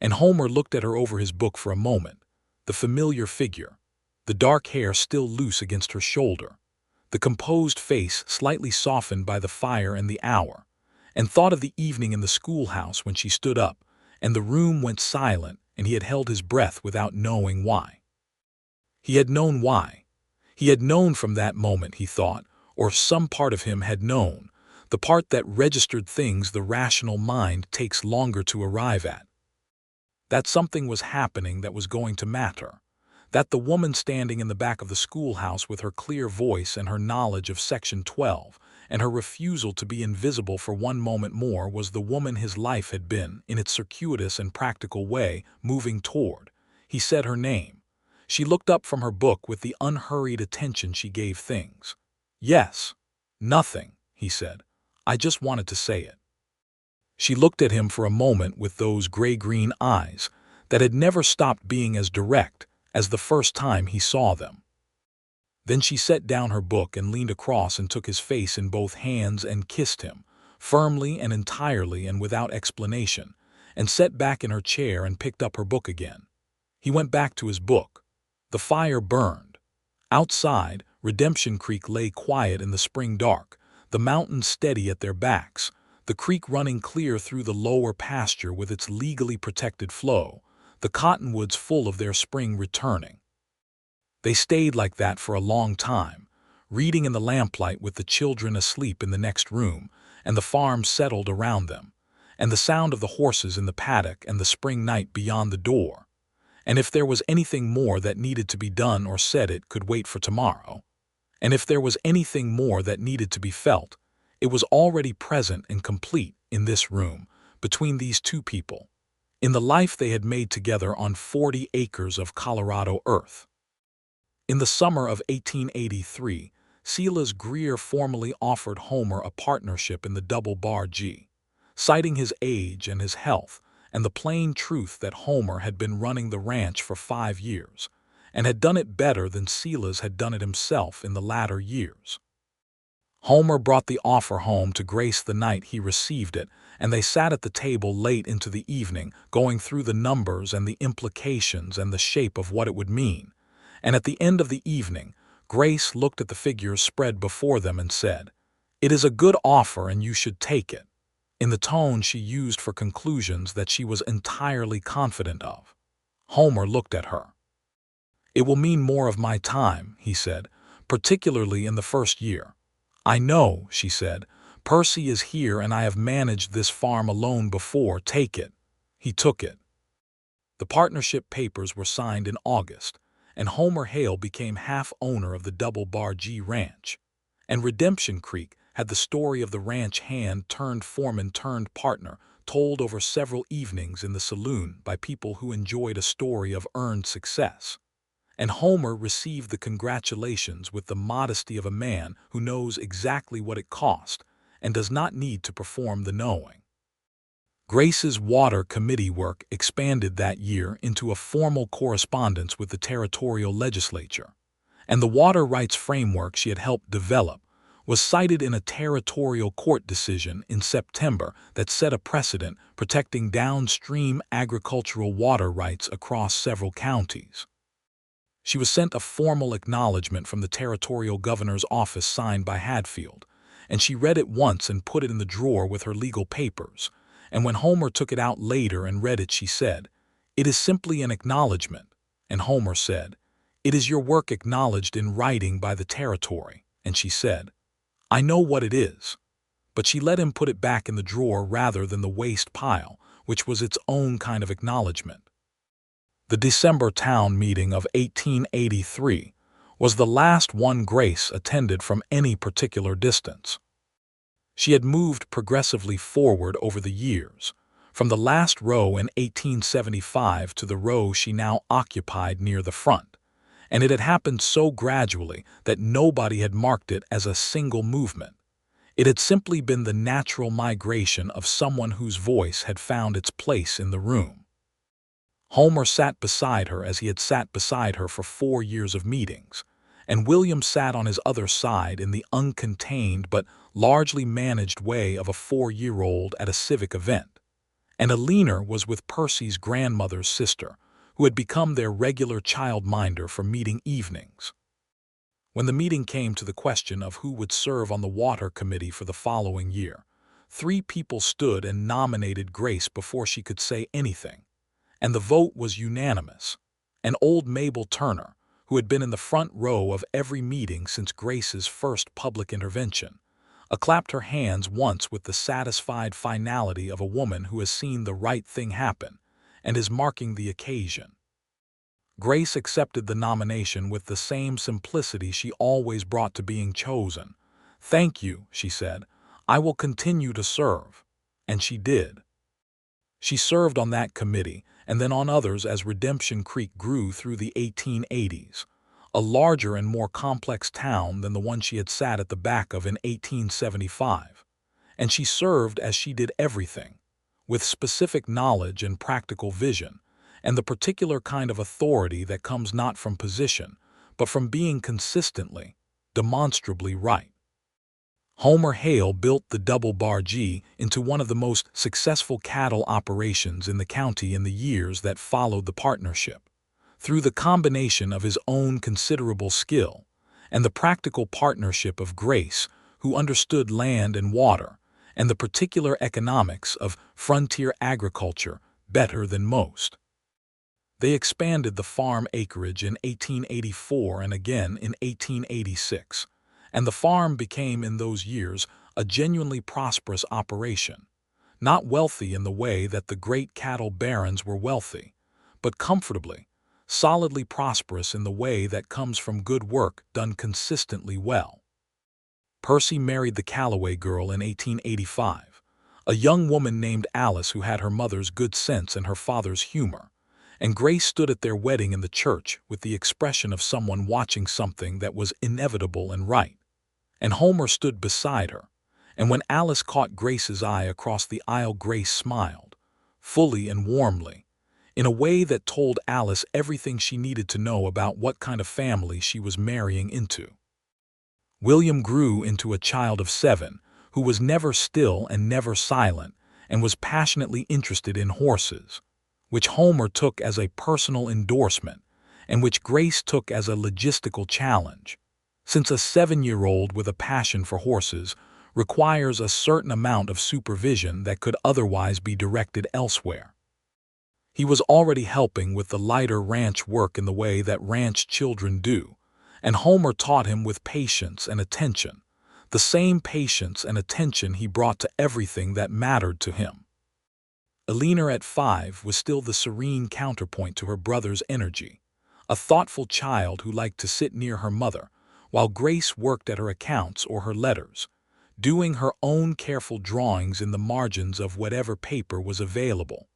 And Homer looked at her over his book for a moment, the familiar figure, the dark hair still loose against her shoulder, the composed face slightly softened by the fire and the hour, and thought of the evening in the schoolhouse when she stood up, and the room went silent, and he had held his breath without knowing why. He had known why. He had known from that moment, he thought, or some part of him had known, the part that registered things the rational mind takes longer to arrive at. That something was happening that was going to matter. That the woman standing in the back of the schoolhouse with her clear voice and her knowledge of Section 12 and her refusal to be invisible for one moment more was the woman his life had been, in its circuitous and practical way, moving toward. He said her name. She looked up from her book with the unhurried attention she gave things. "Yes. Nothing," he said. "I just wanted to say it." She looked at him for a moment with those gray-green eyes that had never stopped being as direct as the first time he saw them. Then she set down her book and leaned across and took his face in both hands and kissed him, firmly and entirely and without explanation, and sat back in her chair and picked up her book again. He went back to his book. The fire burned. Outside, Redemption Creek lay quiet in the spring dark, the mountains steady at their backs, the creek running clear through the lower pasture with its legally protected flow, the cottonwoods full of their spring returning. They stayed like that for a long time, reading in the lamplight with the children asleep in the next room, and the farm settled around them, and the sound of the horses in the paddock and the spring night beyond the door. And if there was anything more that needed to be done or said, it could wait for tomorrow. And if there was anything more that needed to be felt, it was already present and complete in this room, between these two people, in the life they had made together on 40 acres of Colorado earth. In the summer of 1883, Silas Greer formally offered Homer a partnership in the Double Bar G, citing his age and his health and the plain truth that Homer had been running the ranch for 5 years, and had done it better than Silas had done it himself in the latter years. Homer brought the offer home to Grace the night he received it, and they sat at the table late into the evening, going through the numbers and the implications and the shape of what it would mean. And at the end of the evening, Grace looked at the figures spread before them and said, "It is a good offer and you should take it," in the tone she used for conclusions that she was entirely confident of. Homer looked at her. "It will mean more of my time," he said, "particularly in the first year." "I know," she said. "Percy is here and I have managed this farm alone before. Take it." He took it. The partnership papers were signed in August, and Homer Hale became half-owner of the Double Bar G Ranch. And Redemption Creek had the story of the ranch hand turned foreman turned partner told over several evenings in the saloon by people who enjoyed a story of earned success. And Homer received the congratulations with the modesty of a man who knows exactly what it cost and does not need to perform the knowing. Grace's water committee work expanded that year into a formal correspondence with the territorial legislature, and the water rights framework she had helped develop was cited in a territorial court decision in September that set a precedent protecting downstream agricultural water rights across several counties. She was sent a formal acknowledgement from the territorial governor's office signed by Hadfield, and she read it once and put it in the drawer with her legal papers. And when Homer took it out later and read it, she said, "It is simply an acknowledgement." And Homer said, "It is your work acknowledged in writing by the territory." And she said, "I know what it is." But she let him put it back in the drawer rather than the waste pile, which was its own kind of acknowledgement. The December town meeting of 1883 was the last one Grace attended from any particular distance. She had moved progressively forward over the years, from the last row in 1875 to the row she now occupied near the front, and it had happened so gradually that nobody had marked it as a single movement. It had simply been the natural migration of someone whose voice had found its place in the room. Homer sat beside her as he had sat beside her for 4 years of meetings, and William sat on his other side in the uncontained but largely managed way of a 4-year-old at a civic event. And Alina was with Percy's grandmother's sister, who had become their regular childminder for meeting evenings. When the meeting came to the question of who would serve on the water committee for the following year, 3 people stood and nominated Grace before she could say anything. And the vote was unanimous. And old Mabel Turner, who had been in the front row of every meeting since Grace's first public intervention, clapped her hands once with the satisfied finality of a woman who has seen the right thing happen and is marking the occasion. Grace accepted the nomination with the same simplicity she always brought to being chosen. "Thank you," she said. "I will continue to serve." And she did. She served on that committee and then on others as Redemption Creek grew through the 1880s, a larger and more complex town than the one she had sat at the back of in 1875. And she served as she did everything, with specific knowledge and practical vision, and the particular kind of authority that comes not from position, but from being consistently, demonstrably right. Homer Hale built the Double Bar G into one of the most successful cattle operations in the county in the years that followed the partnership, through the combination of his own considerable skill and the practical partnership of Grace, who understood land and water and the particular economics of frontier agriculture better than most. They expanded the farm acreage in 1884 and again in 1886. And the farm became in those years a genuinely prosperous operation, not wealthy in the way that the great cattle barons were wealthy, but comfortably, solidly prosperous in the way that comes from good work done consistently well. Percy married the Calloway girl in 1885, a young woman named Alice who had her mother's good sense and her father's humor, and Grace stood at their wedding in the church with the expression of someone watching something that was inevitable and right. And Homer stood beside her, and when Alice caught Grace's eye across the aisle, Grace smiled, fully and warmly, in a way that told Alice everything she needed to know about what kind of family she was marrying into. William grew into a child of 7 who was never still and never silent and was passionately interested in horses, which Homer took as a personal endorsement and which Grace took as a logistical challenge, since a 7-year-old with a passion for horses requires a certain amount of supervision that could otherwise be directed elsewhere. He was already helping with the lighter ranch work in the way that ranch children do, and Homer taught him with patience and attention, the same patience and attention he brought to everything that mattered to him. Eleanor at 5 was still the serene counterpoint to her brother's energy, a thoughtful child who liked to sit near her mother, while Grace worked at her accounts or her letters, doing her own careful drawings in the margins of whatever paper was available,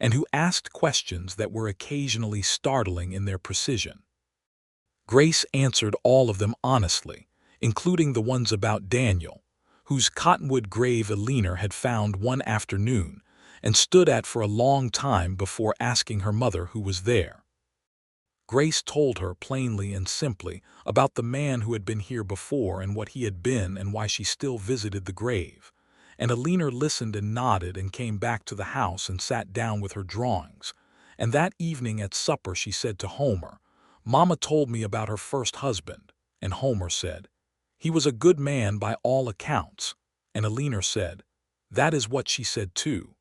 and who asked questions that were occasionally startling in their precision. Grace answered all of them honestly, including the ones about Daniel, whose cottonwood grave Eleanor had found one afternoon and stood at for a long time before asking her mother who was there. Grace told her plainly and simply about the man who had been here before and what he had been and why she still visited the grave, and Eleanor listened and nodded and came back to the house and sat down with her drawings, and that evening at supper she said to Homer, "Mama told me about her first husband," and Homer said, "He was a good man by all accounts," and Eleanor said, "That is what she said too,"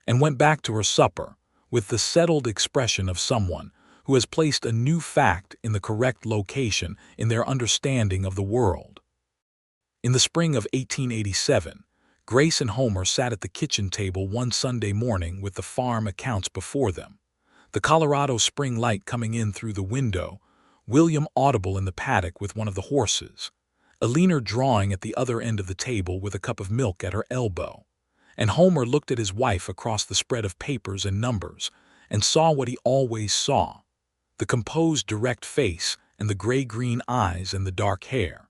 and went back to her supper with the settled expression of someone who has placed a new fact in the correct location in their understanding of the world. In the spring of 1887, Grace and Homer sat at the kitchen table one Sunday morning with the farm accounts before them, the Colorado spring light coming in through the window, William audible in the paddock with one of the horses, Eleanor drawing at the other end of the table with a cup of milk at her elbow, and Homer looked at his wife across the spread of papers and numbers and saw what he always saw, the composed direct face and the gray-green eyes and the dark hair.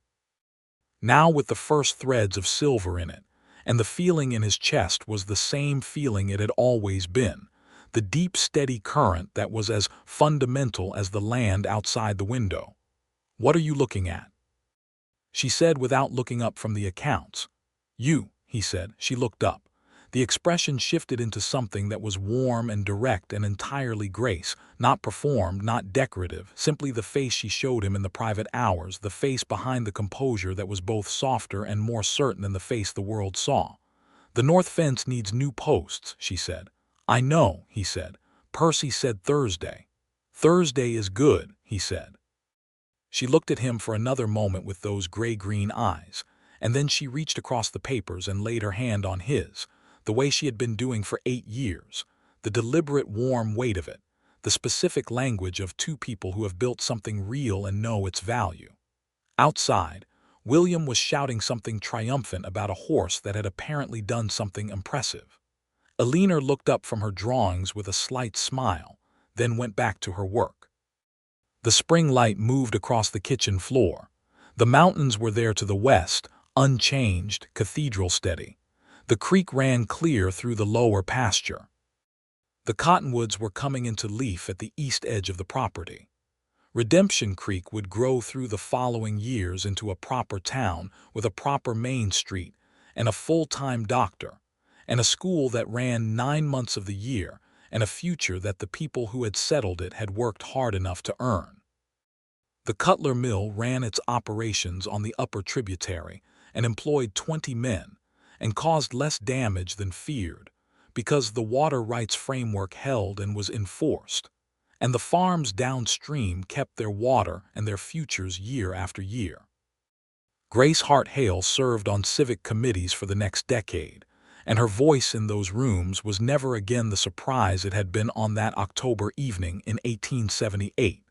Now with the first threads of silver in it, and the feeling in his chest was the same feeling it had always been, the deep steady current that was as fundamental as the land outside the window. "What are you looking at?" she said without looking up from the accounts. "You," he said. She looked up. The expression shifted into something that was warm and direct and entirely Grace, not performed, not decorative, simply the face she showed him in the private hours, the face behind the composure that was both softer and more certain than the face the world saw. "The north fence needs new posts," she said. "I know," he said. "Percy said Thursday." "Thursday is good," he said. She looked at him for another moment with those gray-green eyes, and then she reached across the papers and laid her hand on his, the way she had been doing for 8 years, the deliberate warm weight of it, the specific language of two people who have built something real and know its value. Outside, William was shouting something triumphant about a horse that had apparently done something impressive. Eleanor looked up from her drawings with a slight smile, then went back to her work. The spring light moved across the kitchen floor. The mountains were there to the west, unchanged, cathedral steady. The creek ran clear through the lower pasture. The cottonwoods were coming into leaf at the east edge of the property. Redemption Creek would grow through the following years into a proper town with a proper main street and a full-time doctor, and a school that ran 9 months of the year, and a future that the people who had settled it had worked hard enough to earn. The Cutler Mill ran its operations on the upper tributary and employed 20 men, and caused less damage than feared, because the water rights framework held and was enforced, and the farms downstream kept their water and their futures year after year. Grace Hart Hale served on civic committees for the next decade, and her voice in those rooms was never again the surprise it had been on that October evening in 1878.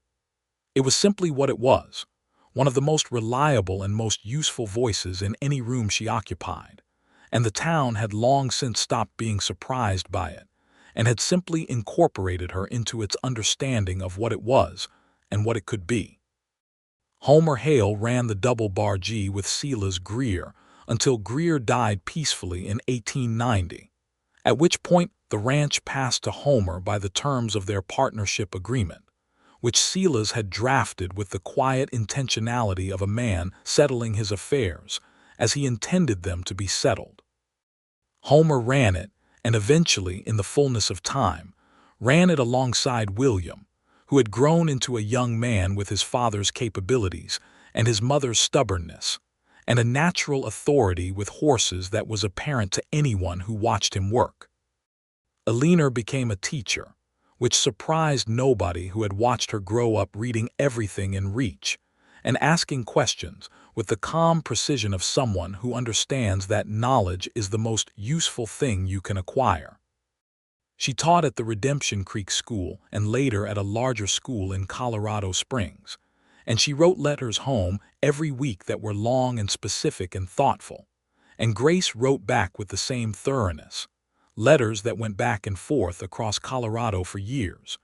It was simply what it was, one of the most reliable and most useful voices in any room she occupied, and the town had long since stopped being surprised by it, and had simply incorporated her into its understanding of what it was and what it could be. Homer Hale ran the double-bargee with Silas Greer until Greer died peacefully in 1890, at which point the ranch passed to Homer by the terms of their partnership agreement, which Silas had drafted with the quiet intentionality of a man settling his affairs, as he intended them to be settled. Homer ran it, and eventually, in the fullness of time, ran it alongside William, who had grown into a young man with his father's capabilities and his mother's stubbornness, and a natural authority with horses that was apparent to anyone who watched him work. Eleanor became a teacher, which surprised nobody who had watched her grow up reading everything in reach and asking questions with the calm precision of someone who understands that knowledge is the most useful thing you can acquire. She taught at the Redemption Creek School and later at a larger school in Colorado Springs, and she wrote letters home every week that were long and specific and thoughtful, and Grace wrote back with the same thoroughness, letters that went back and forth across Colorado for years,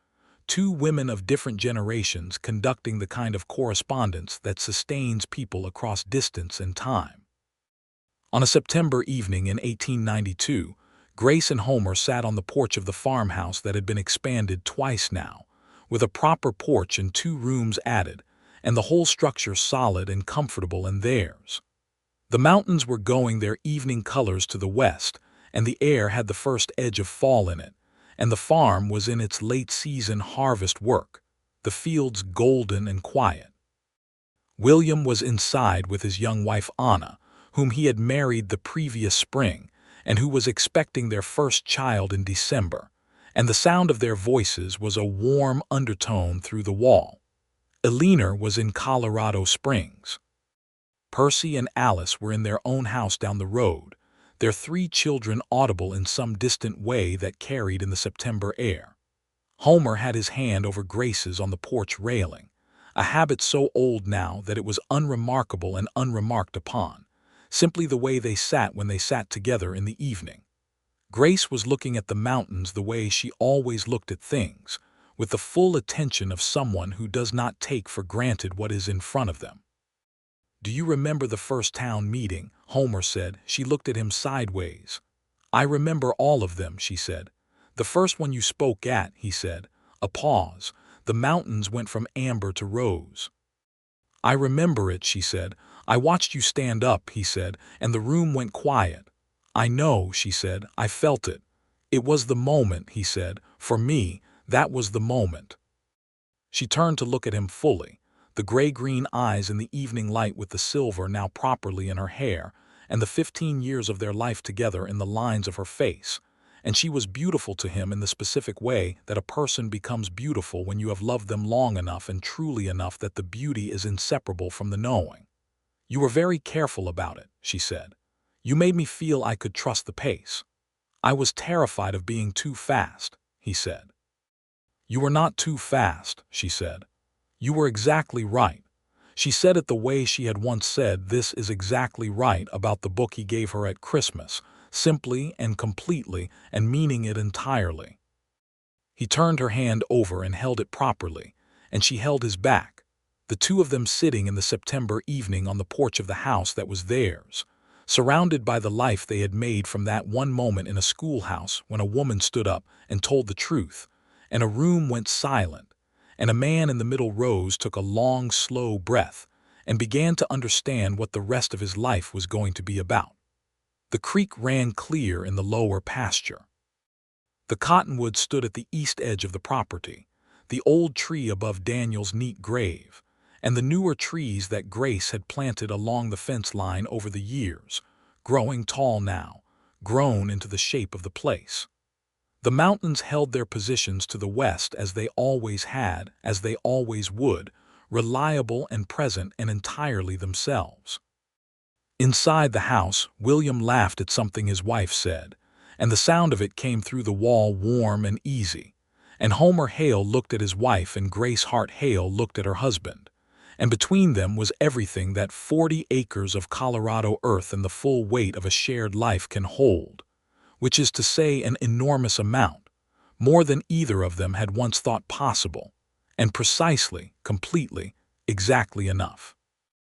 two women of different generations conducting the kind of correspondence that sustains people across distance and time. On a September evening in 1892, Grace and Homer sat on the porch of the farmhouse that had been expanded twice now, with a proper porch and 2 rooms added, and the whole structure solid and comfortable in theirs. The mountains were going their evening colors to the west, and the air had the first edge of fall in it, and the farm was in its late-season harvest work, the fields golden and quiet. William was inside with his young wife Anna, whom he had married the previous spring, and who was expecting their first child in December, and the sound of their voices was a warm undertone through the wall. Eleanor was in Colorado Springs. Percy and Alice were in their own house down the road, their 3 children audible in some distant way that carried in the September air. Homer had his hand over Grace's on the porch railing, a habit so old now that it was unremarkable and unremarked upon, simply the way they sat when they sat together in the evening. Grace was looking at the mountains the way she always looked at things, with the full attention of someone who does not take for granted what is in front of them. "Do you remember the first town meeting?" Homer said. She looked at him sideways. "I remember all of them," she said. "The first one you spoke at," he said. A pause. "The mountains went from amber to rose." "I remember it," she said. "I watched you stand up," he said, "and the room went quiet." "I know," she said. "I felt it. It was the moment," he said. "For me, that was the moment." She turned to look at him fully, the gray-green eyes in the evening light with the silver now properly in her hair, and the 15 years of their life together in the lines of her face, and she was beautiful to him in the specific way that a person becomes beautiful when you have loved them long enough and truly enough that the beauty is inseparable from the knowing. "You were very careful about it," she said. "You made me feel I could trust the pace." "I was terrified of being too fast," he said. "You were not too fast," she said. "You were exactly right." She said it the way she had once said "this is exactly right" about the book he gave her at Christmas, simply and completely, and meaning it entirely. He turned her hand over and held it properly, and she held his back, the two of them sitting in the September evening on the porch of the house that was theirs, surrounded by the life they had made from that one moment in a schoolhouse when a woman stood up and told the truth, and a room went silent, and a man in the middle rows took a long, slow breath and began to understand what the rest of his life was going to be about. The creek ran clear in the lower pasture. The cottonwood stood at the east edge of the property, the old tree above Daniel's neat grave, and the newer trees that Grace had planted along the fence line over the years, growing tall now, grown into the shape of the place. The mountains held their positions to the west as they always had, as they always would, reliable and present and entirely themselves. Inside the house, William laughed at something his wife said, and the sound of it came through the wall warm and easy, and Homer Hale looked at his wife and Grace Hart Hale looked at her husband, and between them was everything that 40 acres of Colorado earth and the full weight of a shared life can hold, which is to say an enormous amount, more than either of them had once thought possible, and precisely, completely, exactly enough.